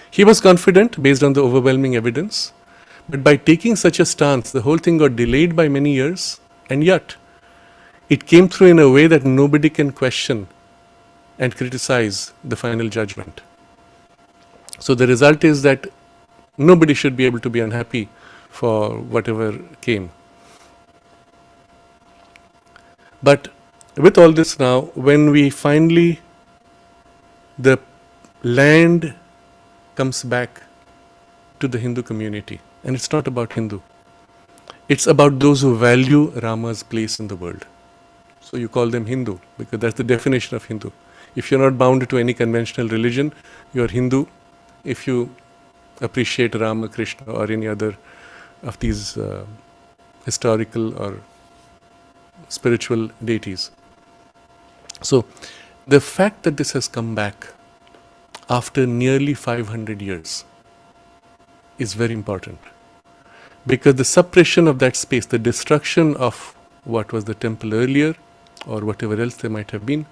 He was confident based on the overwhelming evidence, but by taking such a stance, the whole thing got delayed by many years, and yet it came through in a way that nobody can question and criticize the final judgment. So the result is that nobody should be able to be unhappy for whatever came. But with all this now, when we finally, the land comes back to the Hindu community, and it's not about Hindu, it's about those who value Rama's place in the world. So you call them Hindu, because that's the definition of Hindu. If you're not bound to any conventional religion, you're Hindu. If you appreciate Rama, Krishna, or any other of these historical or spiritual deities. So the fact that this has come back after nearly 500 years is very important, because the suppression of that space, the destruction of what was the temple earlier or whatever else there might have been,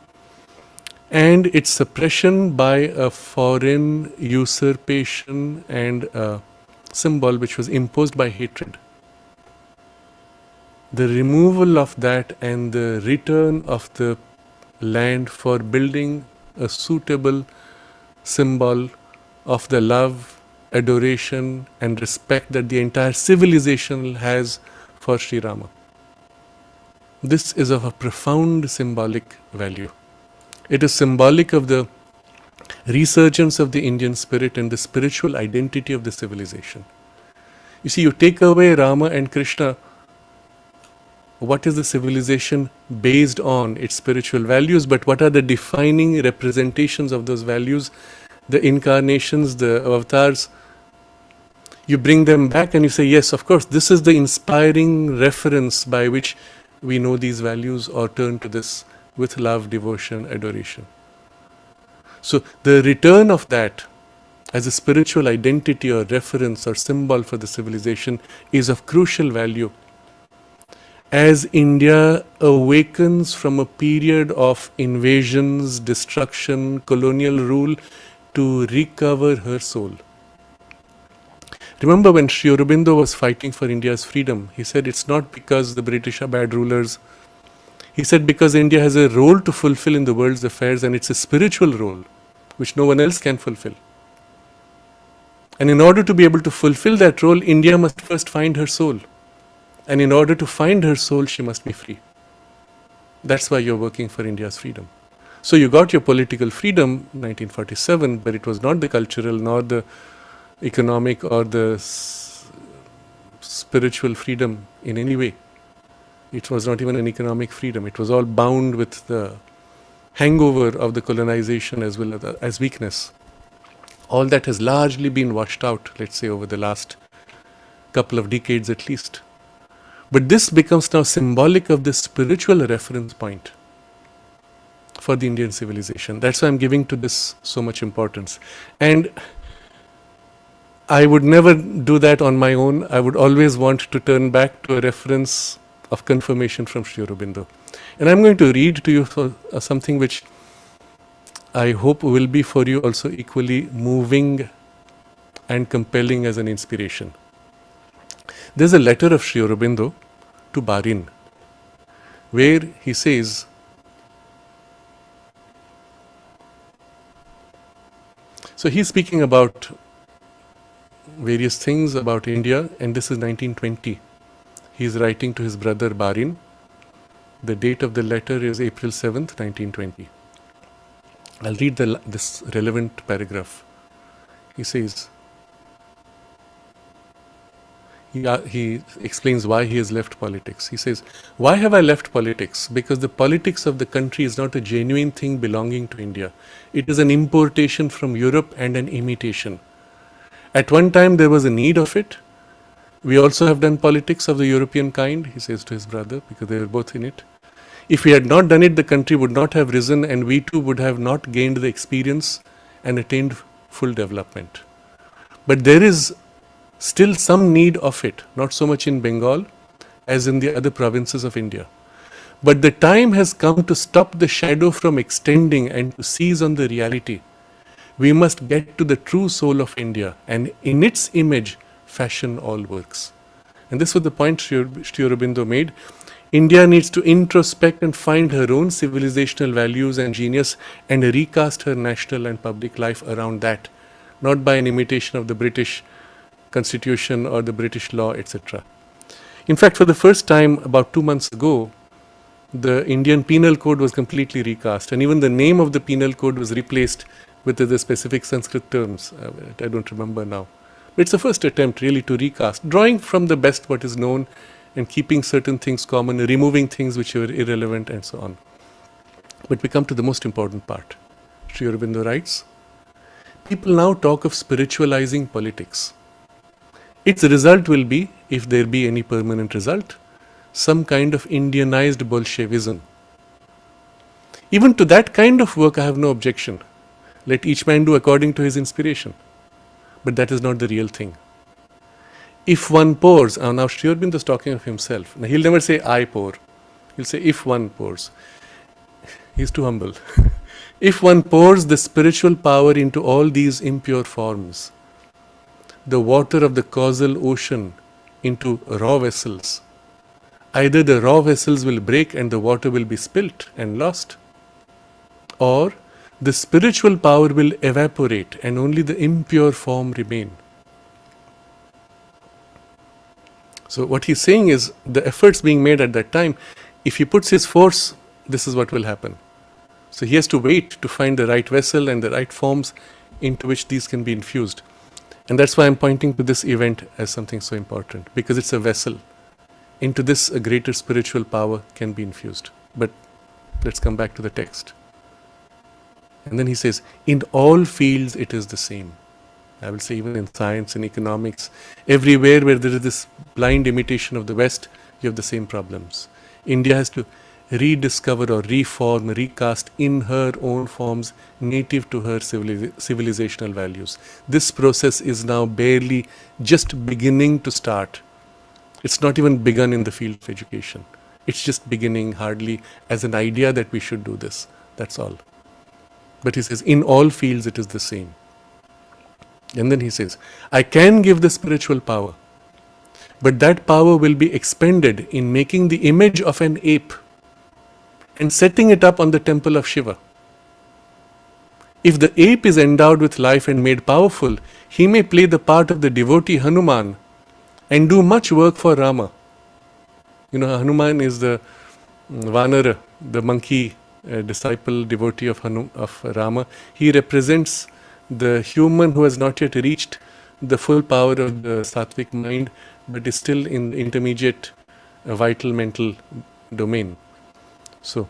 and its suppression by a foreign usurpation and a symbol which was imposed by hatred. The removal of that and the return of the land for building a suitable symbol of the love, adoration and respect that the entire civilization has for Sri Rama. This is of a profound symbolic value. It is symbolic of the resurgence of the Indian spirit and the spiritual identity of the civilization. You see, you take away Rama and Krishna, what is the civilization based on? Its spiritual values, but what are the defining representations of those values? The incarnations, the avatars. You bring them back and you say, yes, of course, this is the inspiring reference by which we know these values or turn to this with love, devotion, adoration. So the return of that as a spiritual identity or reference or symbol for the civilization is of crucial value. As India awakens from a period of invasions, destruction, colonial rule to recover her soul. Remember when Sri Aurobindo was fighting for India's freedom, he said it's not because the British are bad rulers. He said because India has a role to fulfill in the world's affairs, and it's a spiritual role which no one else can fulfill. And in order to be able to fulfill that role, India must first find her soul. And in order to find her soul, she must be free. That's why you're working for India's freedom. So you got your political freedom in 1947, but it was not the cultural, nor the economic, or the spiritual freedom in any way. It was not even an economic freedom. It was all bound with the hangover of the colonization as well as weakness. All that has largely been washed out, let's say, over the last couple of decades at least. But this becomes now symbolic of the spiritual reference point for the Indian civilization. That's why I'm giving to this so much importance. And I would never do that on my own. I would always want to turn back to a reference of confirmation from Sri Aurobindo. And I'm going to read to you something which I hope will be for you also equally moving and compelling as an inspiration. There's a letter of Sri Aurobindo to Barin, where he says, so he's speaking about various things about India, and this is 1920. He's writing to his brother Barin. The date of the letter is April 7th, 1920. I'll read this relevant paragraph. He says, he explains why he has left politics. He says, why have I left politics? Because the politics of the country is not a genuine thing belonging to India. It is an importation from Europe and an imitation. At one time there was a need of it. We also have done politics of the European kind, he says to his brother, because they were both in it. If we had not done it, the country would not have risen, and we too would have not gained the experience and attained full development. But there is still some need of it, not so much in Bengal as in the other provinces of India. But the time has come to stop the shadow from extending and to seize on the reality. We must get to the true soul of India, and in its image fashion all works. And this was the point Sri Aurobindo made. India needs to introspect and find her own civilizational values and genius and recast her national and public life around that, not by an imitation of the British Constitution or the British law, etc. In fact, for the first time about 2 months ago, the Indian Penal Code was completely recast, and even the name of the Penal Code was replaced with the specific Sanskrit terms. I don't remember now. But it's the first attempt really to recast, drawing from the best what is known and keeping certain things common, removing things which were irrelevant and so on. But we come to the most important part. Sri Aurobindo writes, people now talk of spiritualizing politics. Its result will be, if there be any permanent result, some kind of Indianized Bolshevism. Even to that kind of work I have no objection. Let each man do according to his inspiration. But that is not the real thing. If one pours, now Sri Aurobindo is talking of himself. Now he'll never say I pour. He'll say if one pours. He's too humble. If one pours the spiritual power into all these impure forms, the water of the causal ocean into raw vessels, either the raw vessels will break and the water will be spilt and lost, or the spiritual power will evaporate and only the impure form remain. So what he's saying is the efforts being made at that time, if he puts his force, this is what will happen. So he has to wait to find the right vessel and the right forms into which these can be infused. And that's why I'm pointing to this event as something so important, because it's a vessel. Into this a greater spiritual power can be infused. But let's come back to the text. And then he says, in all fields it is the same. I will say even in science and economics, everywhere where there is this blind imitation of the West, you have the same problems. India has to rediscover or reform, recast in her own forms native to her civilizational values. This process is now barely just beginning to start. It's not even begun in the field of education. It's just beginning hardly as an idea that we should do this. That's all. But he says, in all fields it is the same. And then he says, I can give the spiritual power, but that power will be expended in making the image of an ape and setting it up on the temple of Shiva. If the ape is endowed with life and made powerful, he may play the part of the devotee Hanuman and do much work for Rama. You know, Hanuman is the Vanara, the monkey disciple, devotee of Rama. He represents the human who has not yet reached the full power of the sattvic mind, but is still in the intermediate vital mental domain. So,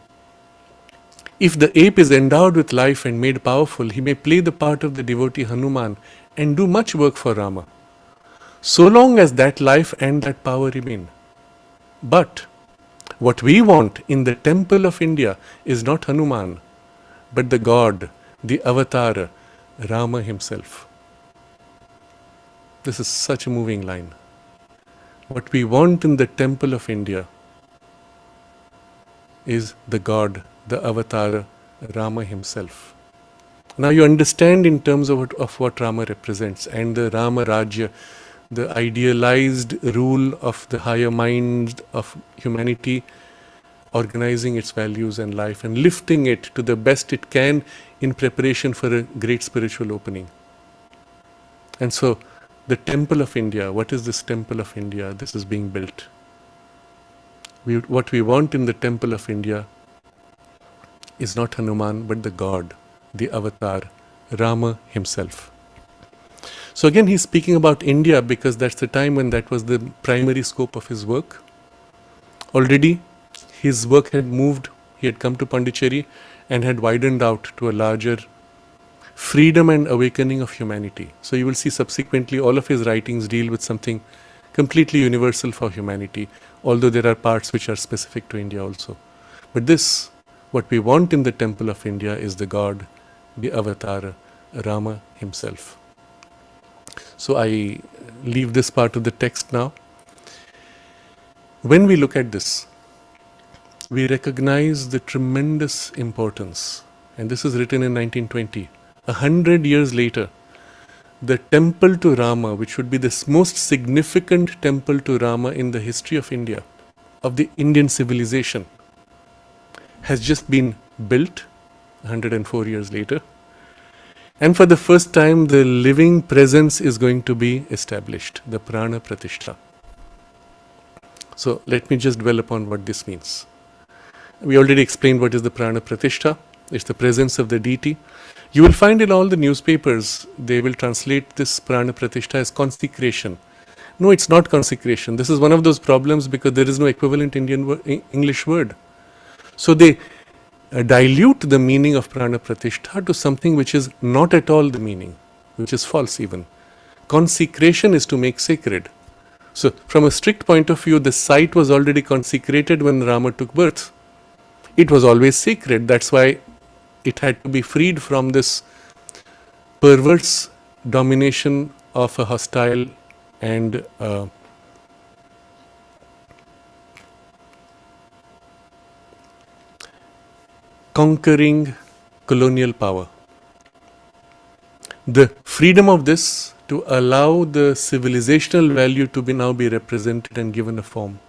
If the ape is endowed with life and made powerful, he may play the part of the devotee Hanuman and do much work for Rama, so long as that life and that power remain. But what we want in the temple of India is not Hanuman, but the God, the avatar, Rama himself. This is such a moving line. What we want in the temple of India is the God, the avatar, Rama himself. Now you understand in terms of what Rama represents, and the Rama Rajya, the idealized rule of the higher mind of humanity, organizing its values and life and lifting it to the best it can in preparation for a great spiritual opening. And so the temple of India, what is this temple of India? This is being built. What we want in the temple of India is not Hanuman, but the God, the avatar, Rama himself. So again, he's speaking about India because that's the time when that was the primary scope of his work. Already, his work had moved, he had come to Pondicherry and had widened out to a larger freedom and awakening of humanity. So you will see subsequently all of his writings deal with something completely universal for humanity, although there are parts which are specific to India also. But this, what we want in the temple of India is the God, the avatar, Rama himself. So I leave this part of the text now. When we look at this, we recognize the tremendous importance, and this is written in 1920. 100 years later, the temple to Rama, which would be the most significant temple to Rama in the history of India, of the Indian civilization, has just been built 104 years later. And for the first time, the living presence is going to be established, the Prana Pratishtha. So let me just dwell upon what this means. We already explained what is the Prana Pratishtha. It's the presence of the deity. You will find in all the newspapers, they will translate this Prana Pratishtha as consecration. No, it's not consecration. This is one of those problems because there is no equivalent English word. So they dilute the meaning of Prana Pratishtha to something which is not at all the meaning, which is false even. Consecration is to make sacred. So from a strict point of view, the site was already consecrated when Rama took birth. It was always sacred. That's why it had to be freed from this perverse domination of a hostile and conquering colonial power. The freedom of this to allow the civilizational value to now be represented and given a form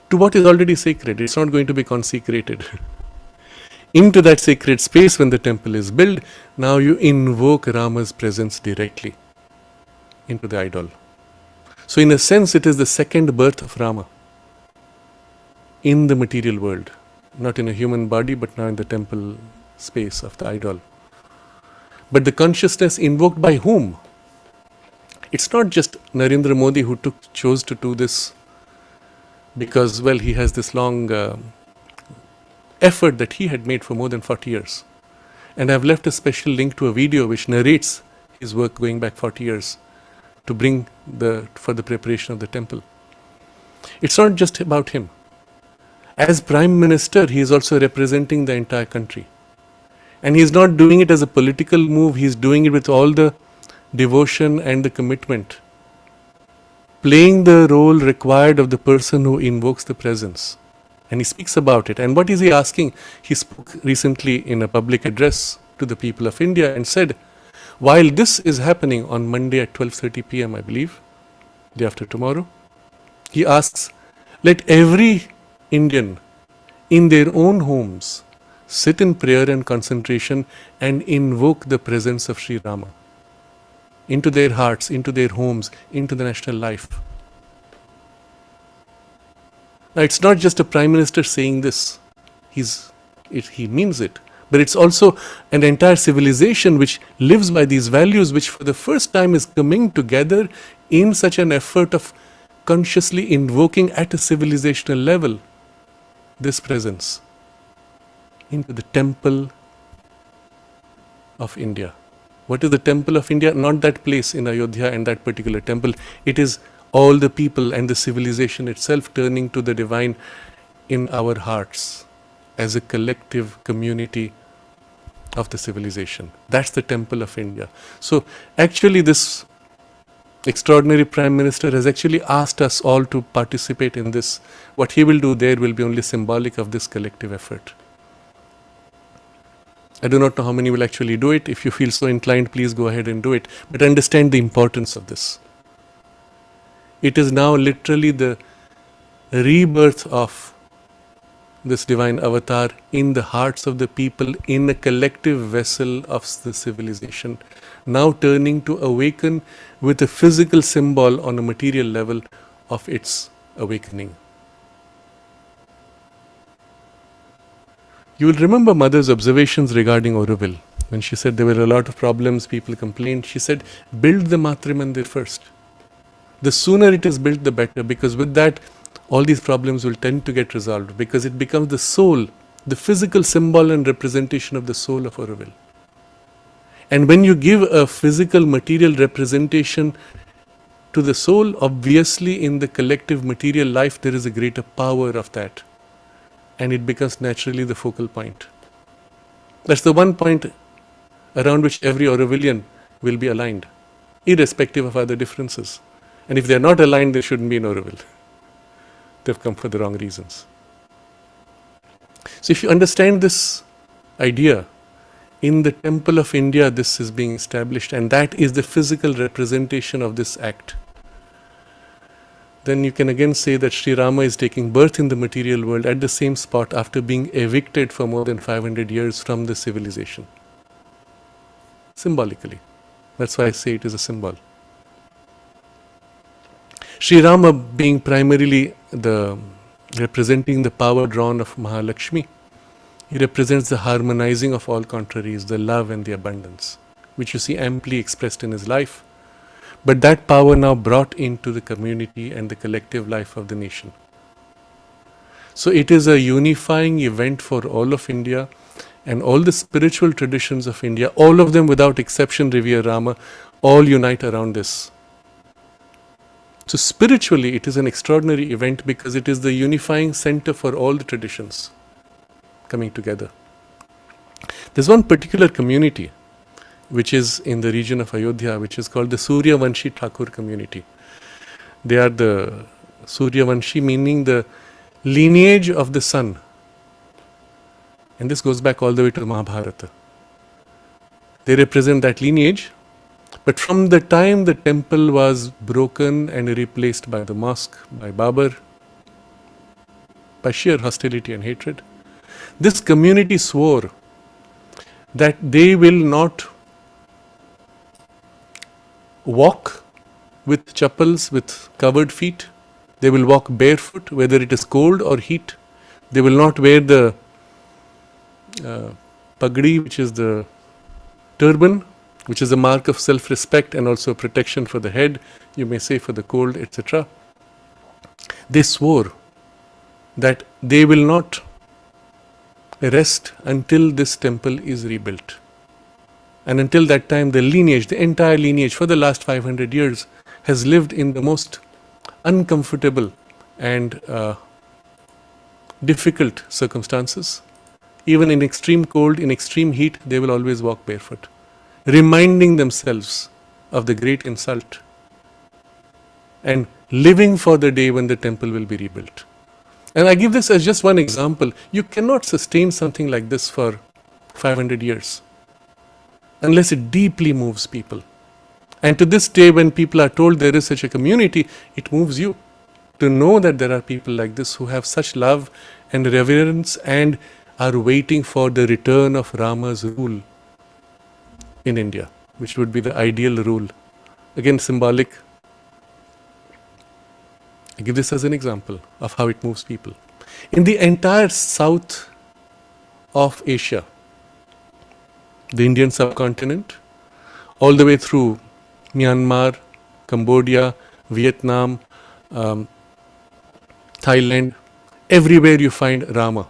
to what is already sacred. It's not going to be consecrated. Into that sacred space, when the temple is built, now you invoke Rama's presence directly into the idol. So in a sense, it is the second birth of Rama in the material world. Not in a human body, but now in the temple space of the idol. But the consciousness invoked by whom? It's not just Narendra Modi who chose to do this because, well, he has this long effort that he had made for more than 40 years. And I've left a special link to a video which narrates his work going back 40 years to bring for the preparation of the temple. It's not just about him. As Prime Minister, he is also representing the entire country. And he is not doing it as a political move, he is doing it with all the devotion and the commitment, playing the role required of the person who invokes the presence. And he speaks about it. And what is he asking? He spoke recently in a public address to the people of India and said, while this is happening on Monday at 12:30 p.m., I believe, day after tomorrow, he asks, let every Indian in their own homes sit in prayer and concentration and invoke the presence of Sri Rama into their hearts, into their homes, into the national life. Now, it's not just a Prime Minister saying this. He means it. But it's also an entire civilization which lives by these values, which for the first time is coming together in such an effort of consciously invoking at a civilizational level this presence. into the temple of India. What is the temple of India? Not that place in Ayodhya and that particular temple. It is all the people and the civilization itself turning to the divine in our hearts as a collective community of the civilization. That's the temple of India. So actually this extraordinary Prime Minister has actually asked us all to participate in this. What he will do there will be only symbolic of this collective effort. I do not know how many will actually do it. If you feel so inclined, please go ahead and do it. But understand the importance of this. It is now literally the rebirth of this divine avatar in the hearts of the people in a collective vessel of the civilization, now turning to awaken with a physical symbol on a material level of its awakening. You will remember Mother's observations regarding Auroville. When she said there were a lot of problems, people complained, she said, build the Matri Mandir first. The sooner it is built, the better, because with that, all these problems will tend to get resolved, because it becomes the soul, the physical symbol and representation of the soul of Auroville. And when you give a physical material representation to the soul, obviously in the collective material life, there is a greater power of that. And it becomes naturally the focal point. That's the one point around which every Aurovillian will be aligned, irrespective of other differences. And if they're not aligned, they shouldn't be in Auroville. They've come for the wrong reasons. So if you understand this idea, in the temple of India, this is being established, and that is the physical representation of this act. Then you can again say that Sri Rama is taking birth in the material world at the same spot after being evicted for more than 500 years from the civilization. Symbolically. That's why I say it is a symbol. Sri Rama being primarily representing the power drawn of Mahalakshmi, he represents the harmonizing of all contraries, the love and the abundance, which you see amply expressed in his life. But that power now brought into the community and the collective life of the nation. So it is a unifying event for all of India, and all the spiritual traditions of India, all of them without exception revere Rama, all unite around this. So spiritually it is an extraordinary event because it is the unifying center for all the traditions coming together. There's one particular community which is in the region of Ayodhya, which is called the Suryavanshi Thakur community. They are the Suryavanshi, meaning the lineage of the sun. And this goes back all the way to the Mahabharata. They represent that lineage, but from the time the temple was broken and replaced by the mosque, by Babur, by sheer hostility and hatred, this community swore that they will not walk with chappals, with covered feet. They will walk barefoot, whether it is cold or heat. They will not wear the pagdi, which is the turban, which is a mark of self-respect and also protection for the head, you may say for the cold, etc. They swore that they will not rest until this temple is rebuilt. And until that time, the lineage, the entire lineage for the last 500 years has lived in the most uncomfortable and difficult circumstances. Even in extreme cold, in extreme heat, they will always walk barefoot, reminding themselves of the great insult and living for the day when the temple will be rebuilt. And I give this as just one example. You cannot sustain something like this for 500 years unless it deeply moves people. And to this day, when people are told there is such a community, it moves you to know that there are people like this who have such love and reverence and are waiting for the return of Rama's rule in India, which would be the ideal rule. Again, symbolic. I give this as an example of how it moves people. In the entire south of Asia, the Indian subcontinent, all the way through Myanmar, Cambodia, Vietnam, Thailand, everywhere you find Rama.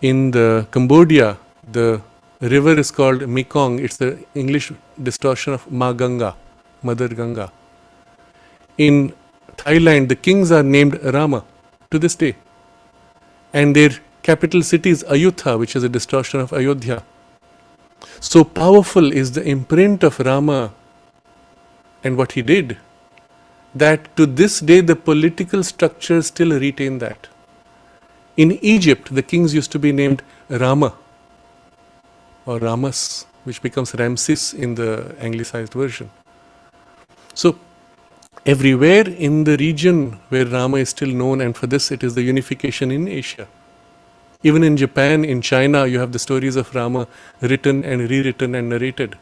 In the Cambodia, the river is called Mekong. It's the English distortion of Ma Ganga, Mother Ganga. In Thailand, the kings are named Rama to this day. And their capital city is Ayutthaya, which is a distortion of Ayodhya. So powerful is the imprint of Rama and what he did, that to this day the political structures still retain that. In Egypt, the kings used to be named Rama or Ramas, which becomes Ramses in the anglicized version. So everywhere in the region where Rama is still known, and for this it is the unification in Asia. Even in Japan, in China, you have the stories of Rama written and rewritten and narrated.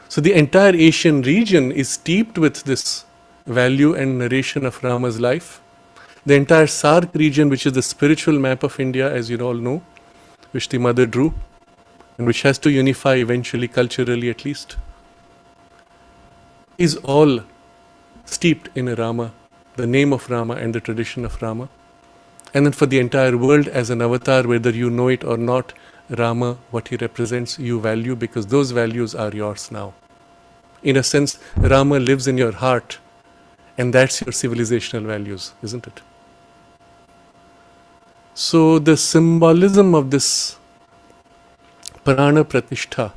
So the entire Asian region is steeped with this value and narration of Rama's life. The entire SARC region, which is the spiritual map of India, as you all know, which the mother drew, and which has to unify eventually, culturally at least, is all steeped in Rama, the name of Rama and the tradition of Rama. And then for the entire world as an avatar, whether you know it or not, Rama, what he represents, you value, because those values are yours now. In a sense, Rama lives in your heart, and that's your civilizational values, isn't it? So the symbolism of this Prana Pratishtha,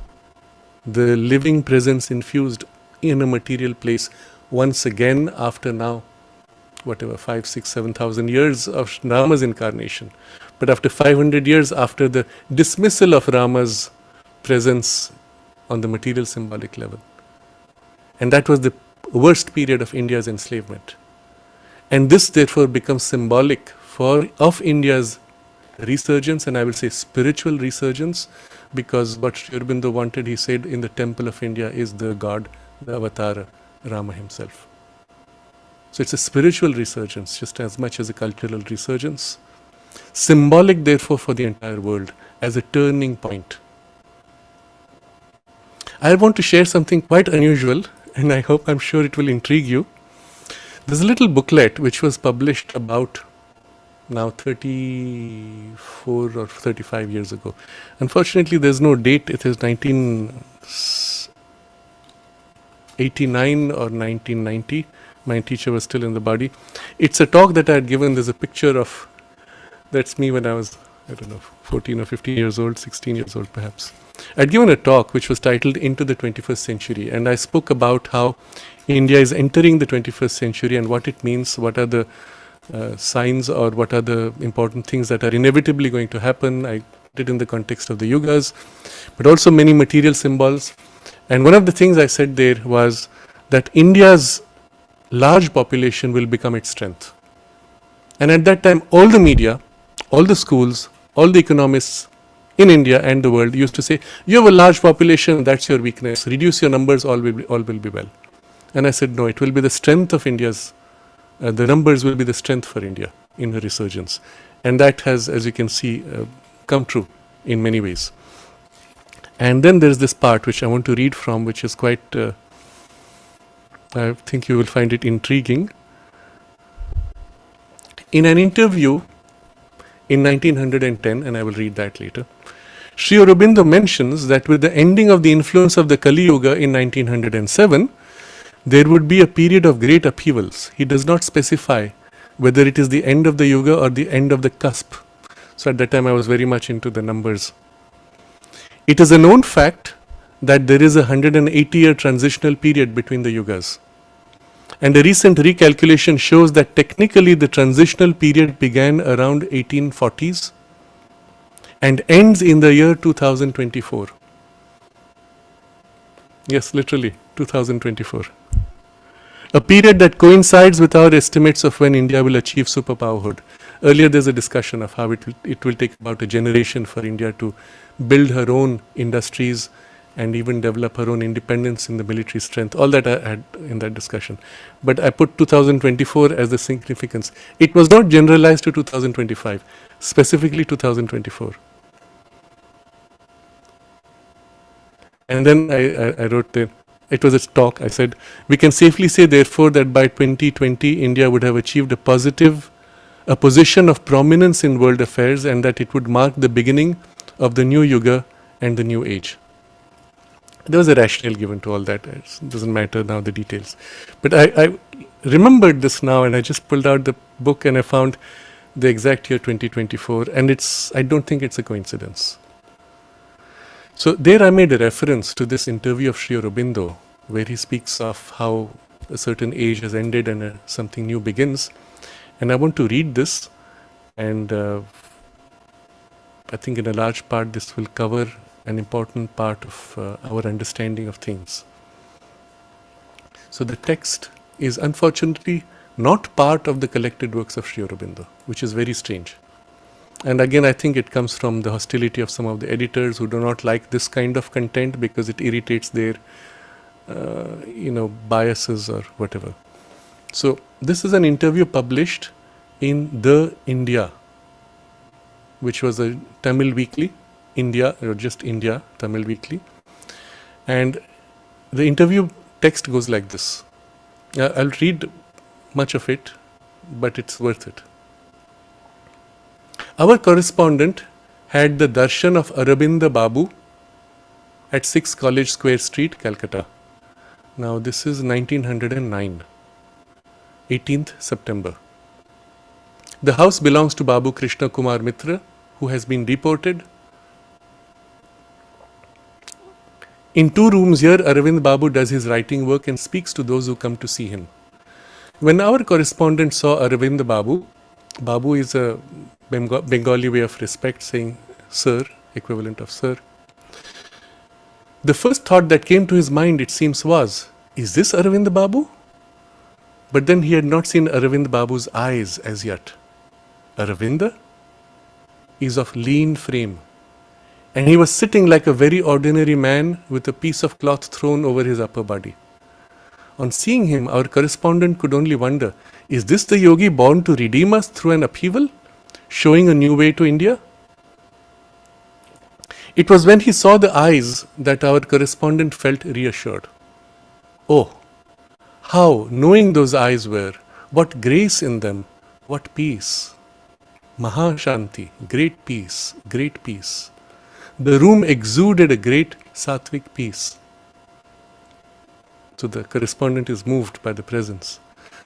the living presence infused in a material place, once again after now, whatever, 5, 6, 7,000 years of Rama's incarnation, but after 500 years after the dismissal of Rama's presence on the material symbolic level. And that was the worst period of India's enslavement. And this therefore becomes symbolic of India's resurgence, and I will say spiritual resurgence, because what Sri Aurobindo wanted, he said, in the temple of India is the God, the avatar, Rama himself. So it's a spiritual resurgence just as much as a cultural resurgence. Symbolic therefore for the entire world as a turning point. I want to share something quite unusual, and I'm sure it will intrigue you. There's a little booklet which was published about now 34 or 35 years ago. Unfortunately, there's no date. It is 1989 or 1990. My teacher was still in the body. It's a talk that I had given. There's a picture of, that's me when I was, 14 or 15 years old, 16 years old perhaps. I'd given a talk which was titled Into the 21st Century, and I spoke about how India is entering the 21st century and what it means, what are the signs or what are the important things that are inevitably going to happen. I put it in the context of the yugas, but also many material symbols. And one of the things I said there was that India's large population will become its strength. And at that time, all the media, all the schools, all the economists in India and the world used to say, you have a large population, that's your weakness. Reduce your numbers, all will be well. And I said, no, it will be the strength of India's, the numbers will be the strength for India in her resurgence. And that has, as you can see, come true in many ways. And then there's this part which I want to read from, which is quite, I think you will find it intriguing. In an interview in 1910, and I will read that later, Sri Aurobindo mentions that with the ending of the influence of the Kali Yuga in 1907, there would be a period of great upheavals. He does not specify whether it is the end of the Yuga or the end of the cusp. So at that time I was very much into the numbers. It is a known fact that there is a 180-year transitional period between the Yugas. And a recent recalculation shows that technically the transitional period began around 1840s and ends in the year 2024. Yes, literally, 2024. A period that coincides with our estimates of when India will achieve superpowerhood. Earlier there's a discussion of how it will take about a generation for India to build her own industries and even develop her own independence in the military strength. All that I had in that discussion. But I put 2024 as the significance. It was not generalized to 2025, specifically 2024. And then I wrote there, it was a talk, I said, we can safely say therefore that by 2020 India would have achieved a positive a position of prominence in world affairs, and that it would mark the beginning of the new yuga and the new age. There was a rationale given to all that. It doesn't matter now the details. But I remembered this now, and I just pulled out the book and I found the exact year 2024, and I don't think it's a coincidence. So there I made a reference to this interview of Sri Aurobindo, where he speaks of how a certain age has ended and something new begins. And I want to read this, and I think in a large part this will cover an important part of our understanding of things. So the text is unfortunately not part of the collected works of Sri Aurobindo, which is very strange. And again, I think it comes from the hostility of some of the editors who do not like this kind of content because it irritates their biases or whatever. So this is an interview published in The India, which was a Tamil weekly, India, or just India, Tamil weekly. And the interview text goes like this. I'll read much of it, but it's worth it. Our correspondent had the darshan of Aurobindo Babu at 6 College Square Street, Calcutta. Now this is 1909, 18th September. The house belongs to Babu Krishna Kumar Mitra, who has been deported. In 2 rooms here, Aravind Babu does his writing work and speaks to those who come to see him. When our correspondent saw Aravind Babu, Babu is a Bengali way of respect, saying sir, equivalent of sir. The first thought that came to his mind, it seems, was, is this Aravind Babu? But then he had not seen Aravind Babu's eyes as yet. Aravinda is of lean frame, and he was sitting like a very ordinary man with a piece of cloth thrown over his upper body. On seeing him, our correspondent could only wonder, is this the yogi born to redeem us through an upheaval, showing a new way to India? It was when he saw the eyes that our correspondent felt reassured. Oh, how knowing those eyes were, what grace in them, what peace. Mahashanti, great peace, great peace. The room exuded a great sattvic peace. So the correspondent is moved by the presence.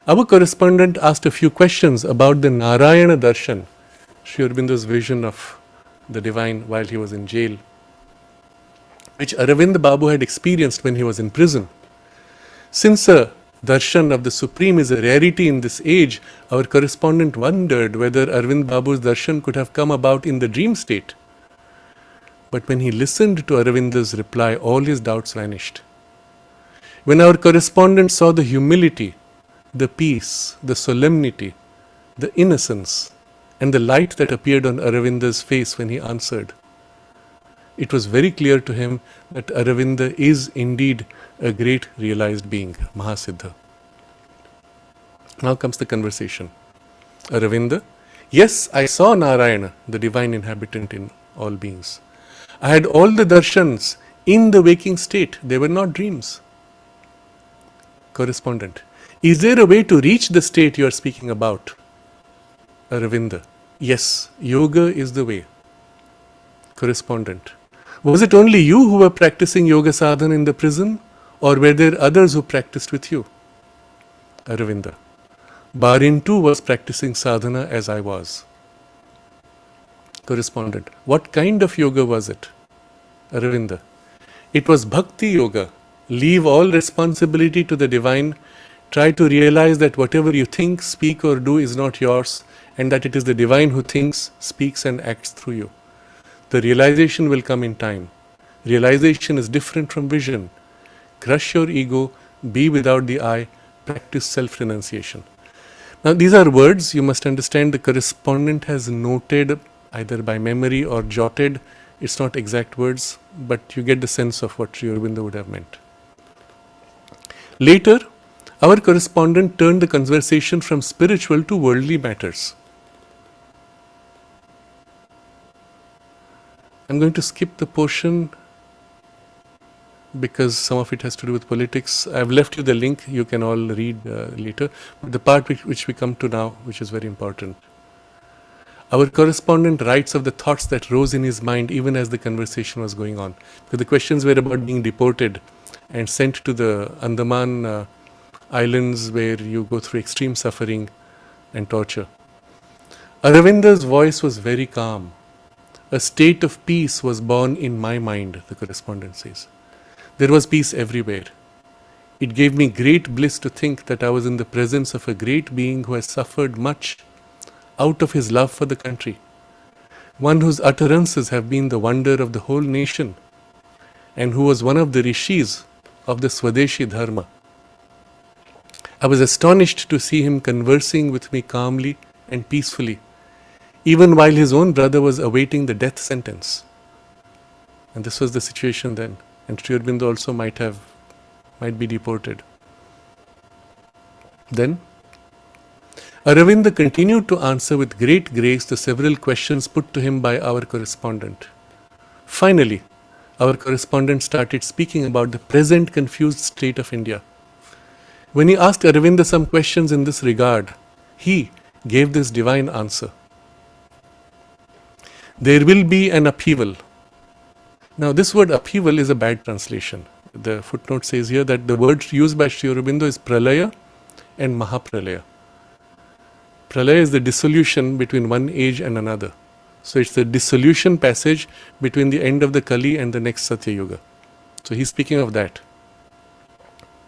Our correspondent asked a few questions about the Narayana Darshan, Sri Aurobindo's vision of the divine while he was in jail, which Aravind Babu had experienced when he was in prison. Since a darshan of the Supreme is a rarity in this age, our correspondent wondered whether Aravind Babu's darshan could have come about in the dream state. But when he listened to Aravinda's reply, all his doubts vanished. When our correspondent saw the humility, the peace, the solemnity, the innocence, and the light that appeared on Aravinda's face when he answered, it was very clear to him that Aravinda is indeed a great realized being, Mahasiddha. Now comes the conversation. Aravinda, yes, I saw Narayana, the divine inhabitant in all beings. I had all the darshans in the waking state. They were not dreams. Correspondent, is there a way to reach the state you are speaking about? Aravinda, yes, yoga is the way. Correspondent, was it only you who were practicing yoga sadhana in the prison, or were there others who practiced with you? Aravinda, Barin too was practicing sadhana as I was. Correspondent, what kind of yoga was it? Aravinda, it was bhakti yoga. Leave all responsibility to the divine. Try to realize that whatever you think, speak or do is not yours, and that it is the divine who thinks, speaks and acts through you. The realization will come in time. Realization is different from vision. Crush your ego, be without the I, practice self-renunciation. Now these are words you must understand the correspondent has noted either by memory or jotted. It's not exact words, but you get the sense of what Sri Aurobindo would have meant. Later, our correspondent turned the conversation from spiritual to worldly matters. I'm going to skip the portion because some of it has to do with politics. I've left you the link, you can all read later. But the part which we come to now, which is very important. Our correspondent writes of the thoughts that rose in his mind even as the conversation was going on. Because the questions were about being deported and sent to the Andaman islands where you go through extreme suffering and torture. Aravinda's voice was very calm. A state of peace was born in my mind, the correspondent says. There was peace everywhere. It gave me great bliss to think that I was in the presence of a great being who has suffered much out of his love for the country, one whose utterances have been the wonder of the whole nation, and who was one of the rishis of the Swadeshi Dharma. I was astonished to see him conversing with me calmly and peacefully, even while his own brother was awaiting the death sentence. And this was the situation then. And Sri Aurobindo also might be deported. Then, Aravinda continued to answer with great grace the several questions put to him by our correspondent. Finally, our correspondent started speaking about the present confused state of India. When he asked Aravinda some questions in this regard, he gave this divine answer. There will be an upheaval. Now, this word upheaval is a bad translation. The footnote says here that the word used by Sri Aurobindo is pralaya and mahapralaya. Pralaya is the dissolution between one age and another. So it's the dissolution passage between the end of the Kali and the next Satya Yuga. So he's speaking of that.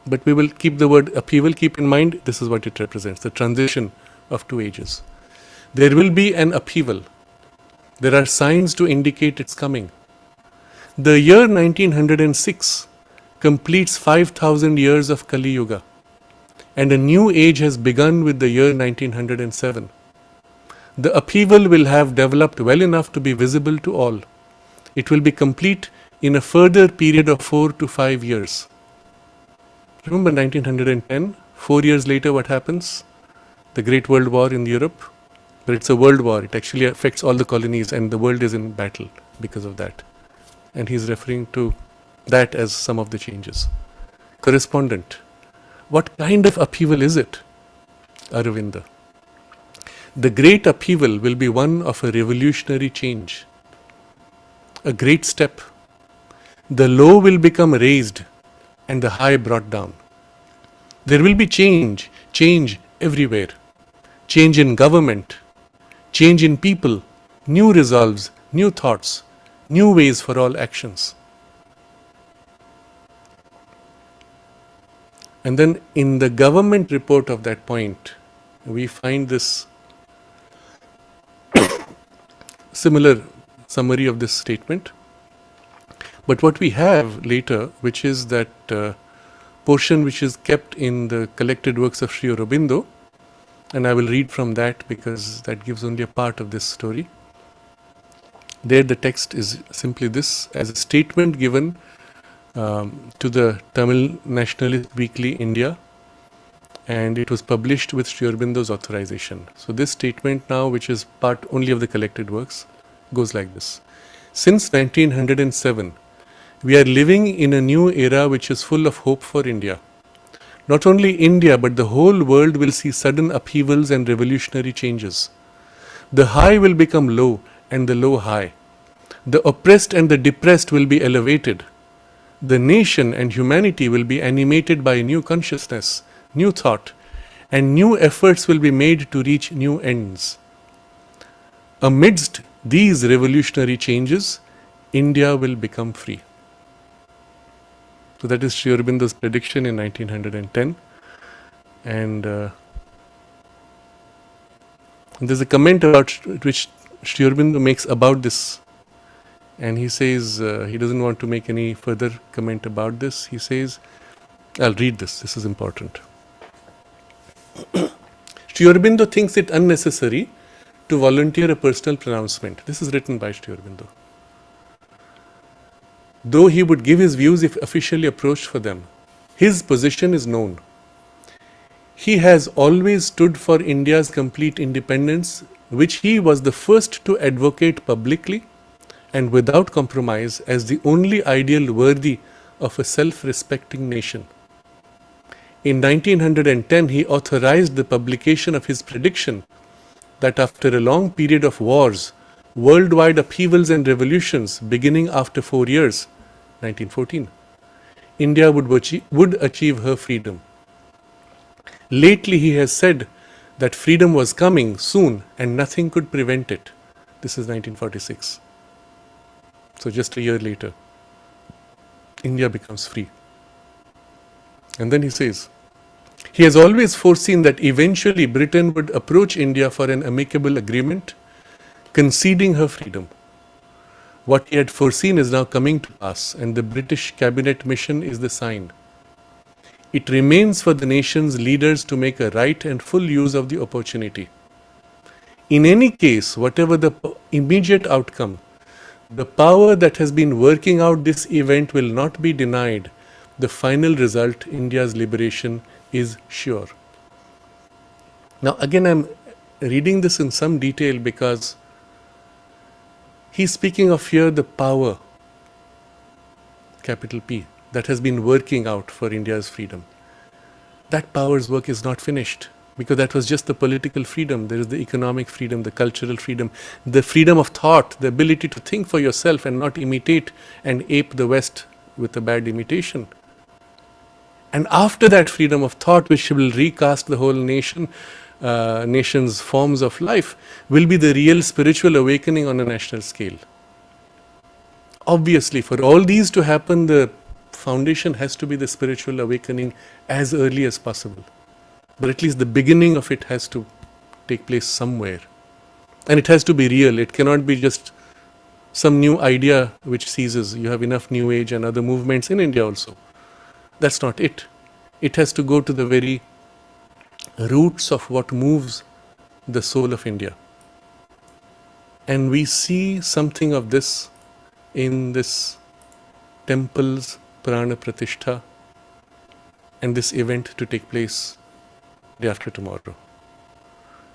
But we will keep the word upheaval, keep in mind, this is what it represents, the transition of two ages. There will be an upheaval. There are signs to indicate its coming. The year 1906 completes 5,000 years of Kali Yuga, and a new age has begun with the year 1907. The upheaval will have developed well enough to be visible to all. It will be complete in a further period of 4 to 5 years. Remember 1910, 4 years later what happens? The Great World War in Europe. But it's a world war. It actually affects all the colonies and the world is in battle because of that. And he's referring to that as some of the changes. Correspondent. What kind of upheaval is it? Aravinda. The great upheaval will be one of a revolutionary change. A great step. The low will become raised and the high brought down. There will be change everywhere. Change in government, change in people, new resolves, new thoughts, new ways for all actions. And then in the government report of that point, we find this similar summary of this statement. But what we have later, which is that portion which is kept in the collected works of Sri Aurobindo, and I will read from that because that gives only a part of this story. There the text is simply this, as a statement given to the Tamil Nationalist Weekly India, and it was published with Sri Aurobindo's authorization. So this statement now, which is part only of the collected works, goes like this. Since 1907, we are living in a new era which is full of hope for India. Not only India, but the whole world will see sudden upheavals and revolutionary changes. The high will become low and the low high. The oppressed and the depressed will be elevated. The nation and humanity will be animated by a new consciousness, new thought, and new efforts will be made to reach new ends. Amidst these revolutionary changes, India will become free. So that is Sri Aurobindo's prediction in 1910. And there's a comment about which Sri Aurobindo makes about this. And he says he doesn't want to make any further comment about this. He says, I'll read this. This is important. Sri Aurobindo thinks it unnecessary to volunteer a personal pronouncement. This is written by Sri Aurobindo. Though he would give his views if officially approached for them, his position is known. He has always stood for India's complete independence, which he was the first to advocate publicly and without compromise as the only ideal worthy of a self-respecting nation. In 1910, he authorized the publication of his prediction that after a long period of wars, worldwide upheavals and revolutions beginning after 4 years, 1914, India would achieve her freedom. Lately, he has said that freedom was coming soon and nothing could prevent it. This is 1946. So just a year later, India becomes free. And then he says, he has always foreseen that eventually Britain would approach India for an amicable agreement, conceding her freedom. What he had foreseen is now coming to pass, and the British cabinet mission is the sign. It remains for the nation's leaders to make a right and full use of the opportunity. In any case, whatever the immediate outcome, the power that has been working out this event will not be denied. The final result, India's liberation, is sure. Now again, I'm reading this in some detail because he's speaking of here the power, capital P, that has been working out for India's freedom. That power's work is not finished, because that was just the political freedom. There is the economic freedom, the cultural freedom, the freedom of thought, the ability to think for yourself and not imitate and ape the West with a bad imitation. And after that freedom of thought, which will recast the whole nation's forms of life, will be the real spiritual awakening on a national scale. Obviously, for all these to happen, the foundation has to be the spiritual awakening as early as possible. But at least the beginning of it has to take place somewhere. And it has to be real. It cannot be just some new idea which ceases. You have enough New Age and other movements in India also. That's not it. It has to go to the very roots of what moves the soul of India. And we see something of this in this temple's Prana Pratishtha and this event to take place day after tomorrow.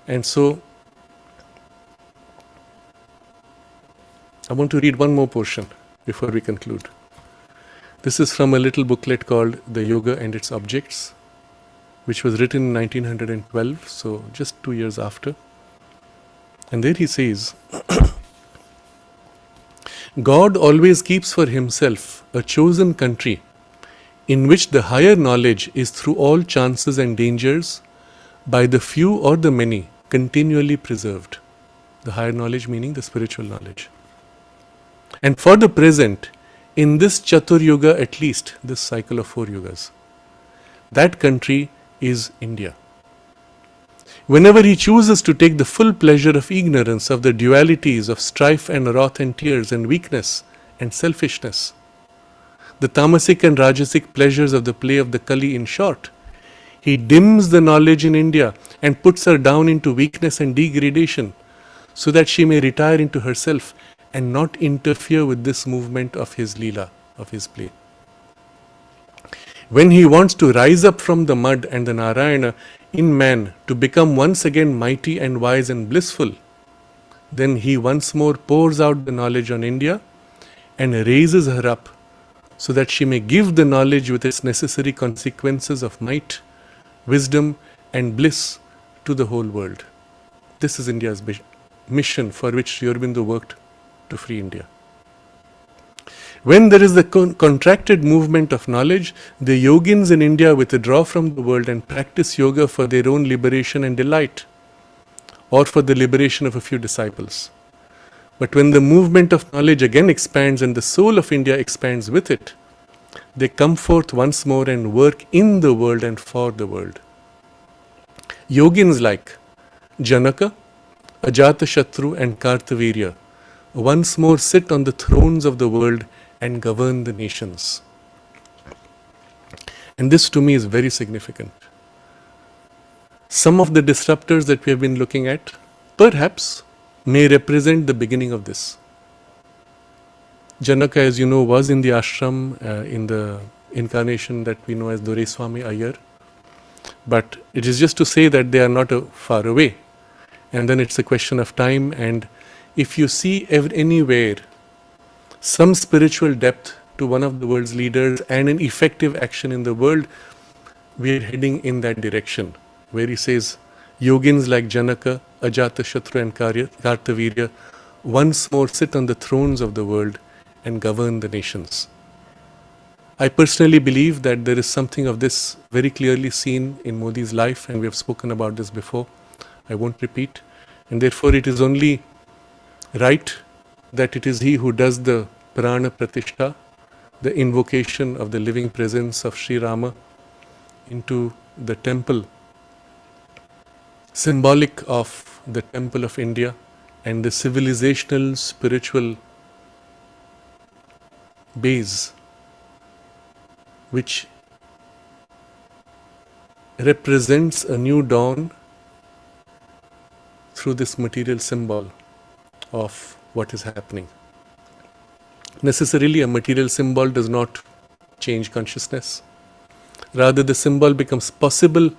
And so, I want to read one more portion before we conclude. This is from a little booklet called The Yoga and Its Objects, which was written in 1912, so just 2 years after. And there he says, God always keeps for himself a chosen country in which the higher knowledge is through all chances and dangers, by the few or the many, continually preserved. The higher knowledge meaning the spiritual knowledge. And for the present, in this Chatur Yuga at least, this cycle of 4 yugas, that country is India. Whenever he chooses to take the full pleasure of ignorance of the dualities of strife and wrath and tears and weakness and selfishness, the tamasic and rajasic pleasures of the play of the Kali in short, he dims the knowledge in India and puts her down into weakness and degradation so that she may retire into herself and not interfere with this movement of his Leela, of his play. When he wants to rise up from the mud and the Narayana in man to become once again mighty and wise and blissful, then he once more pours out the knowledge on India and raises her up so that she may give the knowledge with its necessary consequences of might, wisdom and bliss to the whole world. This is India's mission for which Sri Aurobindo worked to free India. When there is the contracted movement of knowledge, the yogins in India withdraw from the world and practice yoga for their own liberation and delight, or for the liberation of a few disciples. But when the movement of knowledge again expands and the soul of India expands with it, they come forth once more and work in the world and for the world. Yogins like Janaka, Ajatashatru and Kartavirya once more sit on the thrones of the world and govern the nations. And this to me is very significant. Some of the disruptors that we have been looking at perhaps may represent the beginning of this. Janaka, as you know, was in the ashram in the incarnation that we know as Doraiswami Iyer. But it is just to say that they are not far away. And then it's a question of time. And if you see anywhere some spiritual depth to one of the world's leaders and an effective action in the world, we are heading in that direction, where he says, yogins like Janaka, Ajatashatru and Kartavirya once more sit on the thrones of the world and govern the nations. I personally believe that there is something of this very clearly seen in Modi's life, and we have spoken about this before. I won't repeat. And therefore it is only right that it is he who does the Prana Pratishtha, the invocation of the living presence of Sri Rama into the temple, symbolic of the temple of India and the civilizational spiritual base which represents a new dawn through this material symbol of what is happening. Necessarily, a material symbol does not change consciousness. Rather, the symbol becomes possible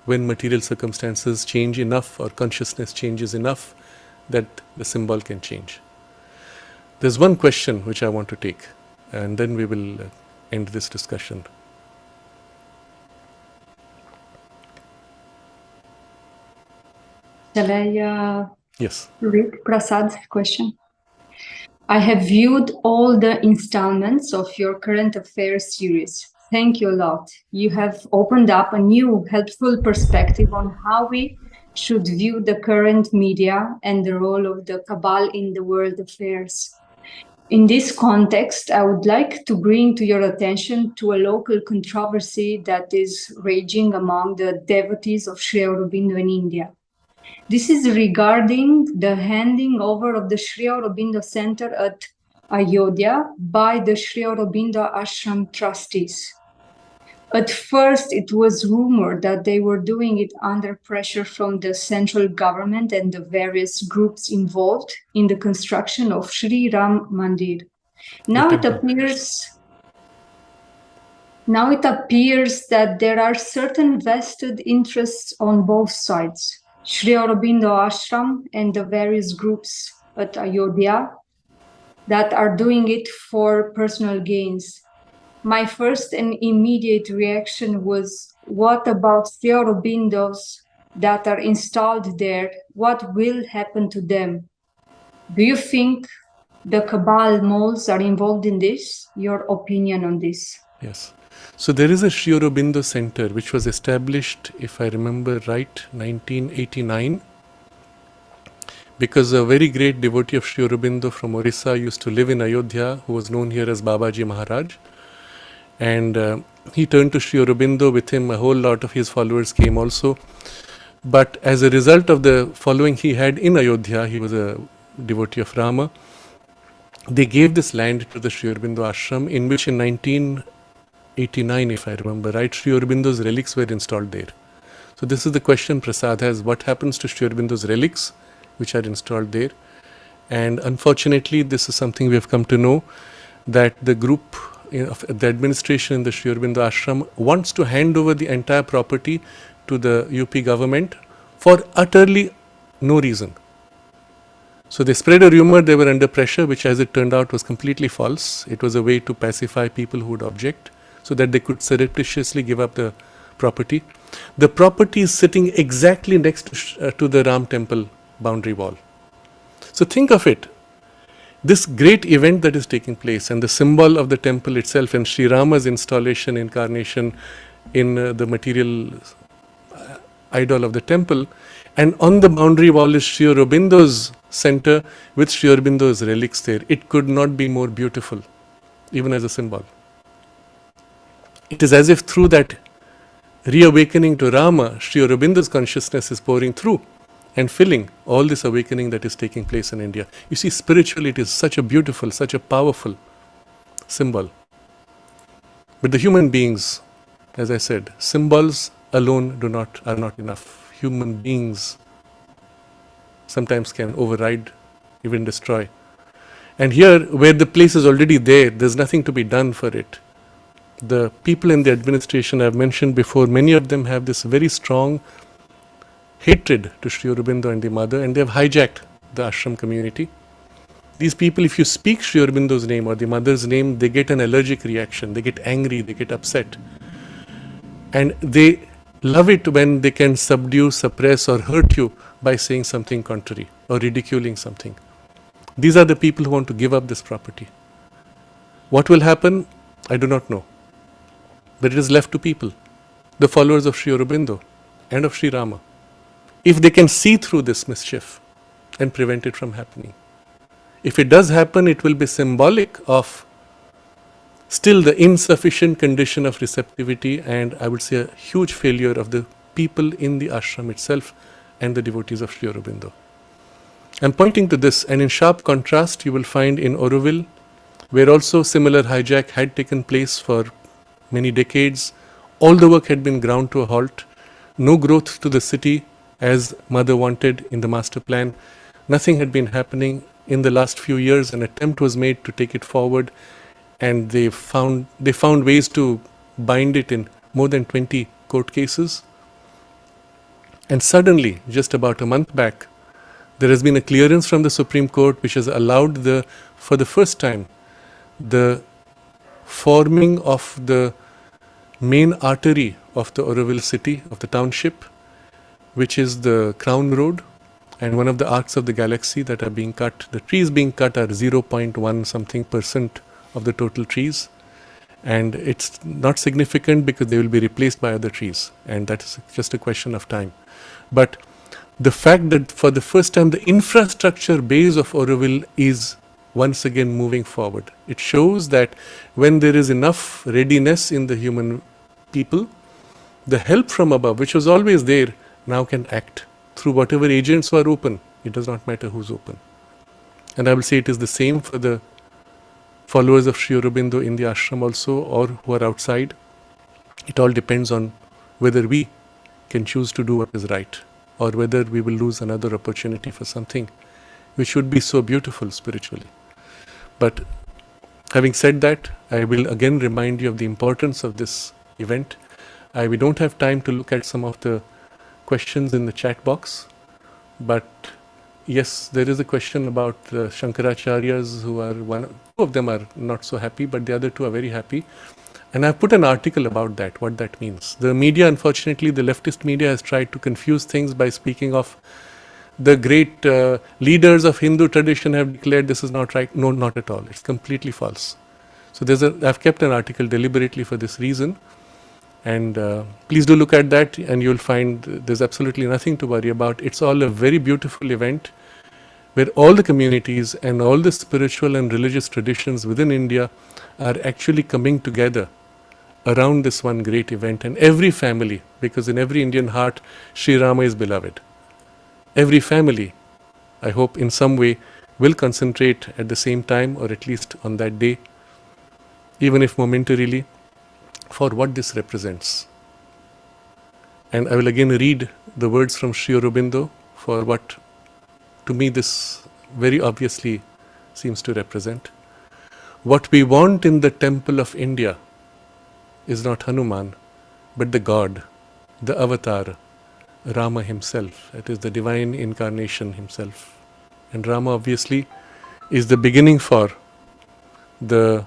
when material circumstances change enough or consciousness changes enough that the symbol can change. There's one question which I want to take, and then we will end this discussion. Shall I Yes. read Prasad's question? I have viewed all the installments of your current affairs series. Thank you a lot. You have opened up a new, helpful perspective on how we should view the current media and the role of the cabal in the world affairs. In this context, I would like to bring to your attention to a local controversy that is raging among the devotees of Sri Aurobindo in India. This is regarding the handing over of the Sri Aurobindo Center at Ayodhya by the Sri Aurobindo Ashram trustees. At first, it was rumored that they were doing it under pressure from the central government and the various groups involved in the construction of Sri Ram Mandir. Now it appears that there are certain vested interests on both sides. Sri Aurobindo Ashram and the various groups at Ayodhya that are doing it for personal gains. My first and immediate reaction was, what about Sri Aurobindos that are installed there? What will happen to them? Do you think the cabal moles are involved in this? Your opinion on this? Yes. So there is a Sri Aurobindo Center which was established, if I remember right, 1989, because a very great devotee of Sri Aurobindo from Orissa used to live in Ayodhya, who was known here as Babaji Maharaj. And he turned to Sri Aurobindo. With him a whole lot of his followers came also. But as a result of the following he had in Ayodhya, he was a devotee of Rama, they gave this land to the Sri Aurobindo Ashram, in which in 1989, if I remember right, Sri Aurobindo's relics were installed there. So this is the question Prasad has: what happens to Sri Aurobindo's relics which are installed there? And unfortunately, this is something we have come to know, that the group of the administration in the Sri Aurobindo Ashram wants to hand over the entire property to the UP government for utterly no reason. So they spread a rumor they were under pressure, which as it turned out was completely false. It was a way to pacify people who would object so that they could surreptitiously give up the property. The property is sitting exactly next to the Ram temple boundary wall. So think of it. This great event that is taking place, and the symbol of the temple itself, and Sri Rama's installation, incarnation in the material idol of the temple, and on the boundary wall is Sri Aurobindo's center with Sri Aurobindo's relics there. It could not be more beautiful, even as a symbol. It is as if through that reawakening to Rama, Sri Aurobindo's consciousness is pouring through and filling all this awakening that is taking place in India. You see, spiritually it is such a beautiful, such a powerful symbol. But the human beings, as I said, symbols alone are not enough. Human beings sometimes can override, even destroy. And here, where the place is already there, there's nothing to be done for it. The people in the administration I've mentioned before, many of them have this very strong hatred to Sri Aurobindo and the mother, and they have hijacked the ashram community. These people, if you speak Sri Aurobindo's name or the mother's name, they get an allergic reaction, they get angry, they get upset. And they love it when they can subdue, suppress or hurt you by saying something contrary or ridiculing something. These are the people who want to give up this property. What will happen? I do not know. But it is left to people, the followers of Sri Aurobindo and of Sri Rama, if they can see through this mischief and prevent it from happening. If it does happen, it will be symbolic of still the insufficient condition of receptivity, and I would say a huge failure of the people in the ashram itself and the devotees of Sri Aurobindo. I'm pointing to this, and in sharp contrast, you will find in Auroville, where also similar hijack had taken place for many decades. All the work had been ground to a halt. No growth to the city as Mother wanted in the master plan. Nothing had been happening. In the last few years, an attempt was made to take it forward, and they found ways to bind it in more than 20 court cases. And suddenly, just about a month back, there has been a clearance from the Supreme Court which has allowed for the first time, the forming of the main artery of the Auroville city, of the township, which is the Crown Road, and one of the arcs of the galaxy that are being cut. The trees being cut are 0.1 something % of the total trees, and it's not significant because they will be replaced by other trees, and that is just a question of time. But the fact that for the first time the infrastructure base of Auroville is once again moving forward, it shows that when there is enough readiness in the human people, the help from above, which was always there, now can act through whatever agents are open. It does not matter who's open. And I will say it is the same for the followers of Sri Aurobindo in the ashram also, or who are outside. It all depends on whether we can choose to do what is right, or whether we will lose another opportunity for something which would be so beautiful spiritually. But having said that, I will again remind you of the importance of this event. We don't have time to look at some of the questions in the chat box, but yes, there is a question about Shankaracharyas, who are two of them are not so happy, but the other two are very happy. And I've put an article about that, what that means. The media, unfortunately, the leftist media has tried to confuse things by speaking of the great leaders of Hindu tradition have declared this is not right. No, not at all. It's completely false. So I've kept an article deliberately for this reason. And please do look at that, and you'll find there's absolutely nothing to worry about. It's all a very beautiful event where all the communities and all the spiritual and religious traditions within India are actually coming together around this one great event. And every family, because in every Indian heart, Sri Rama is beloved. Every family, I hope in some way, will concentrate at the same time, or at least on that day, even if momentarily, for what this represents. And I will again read the words from Sri Aurobindo for what to me this very obviously seems to represent. What we want in the temple of India is not Hanuman, but the God, the avatar, Rama himself. It is the divine incarnation himself. And Rama obviously is the beginning for the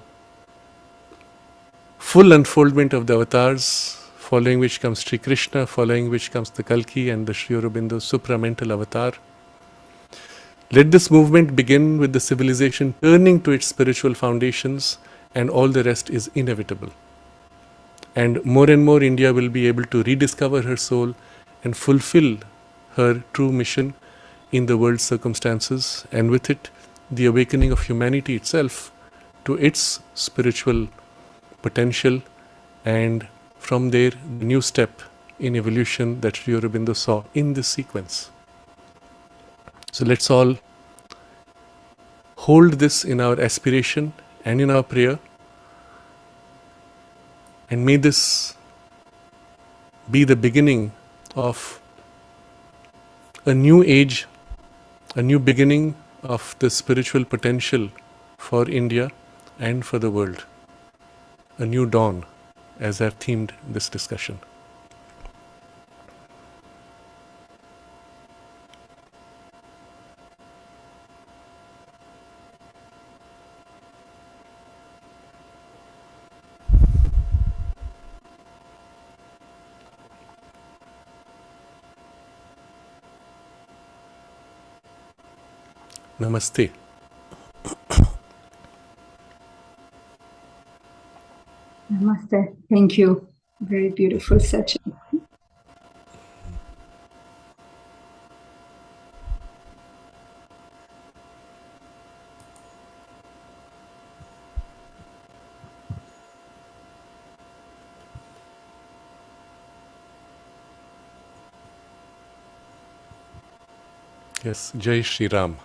full unfoldment of the avatars, following which comes Sri Krishna, following which comes the Kalki and the Sri Aurobindo supramental avatar. Let this movement begin with the civilization turning to its spiritual foundations, and all the rest is inevitable. And more India will be able to rediscover her soul and fulfill her true mission in the world's circumstances, and with it, the awakening of humanity itself to its spiritual potential, and from there, the new step in evolution that Sri Aurobindo saw in this sequence. So let's all hold this in our aspiration and in our prayer, and may this be the beginning of a new age, a new beginning of the spiritual potential for India and for the world. A new dawn, as I've themed this discussion. Namaste. Namaste. Thank you. Very beautiful session. Yes, Jai Shri Ram.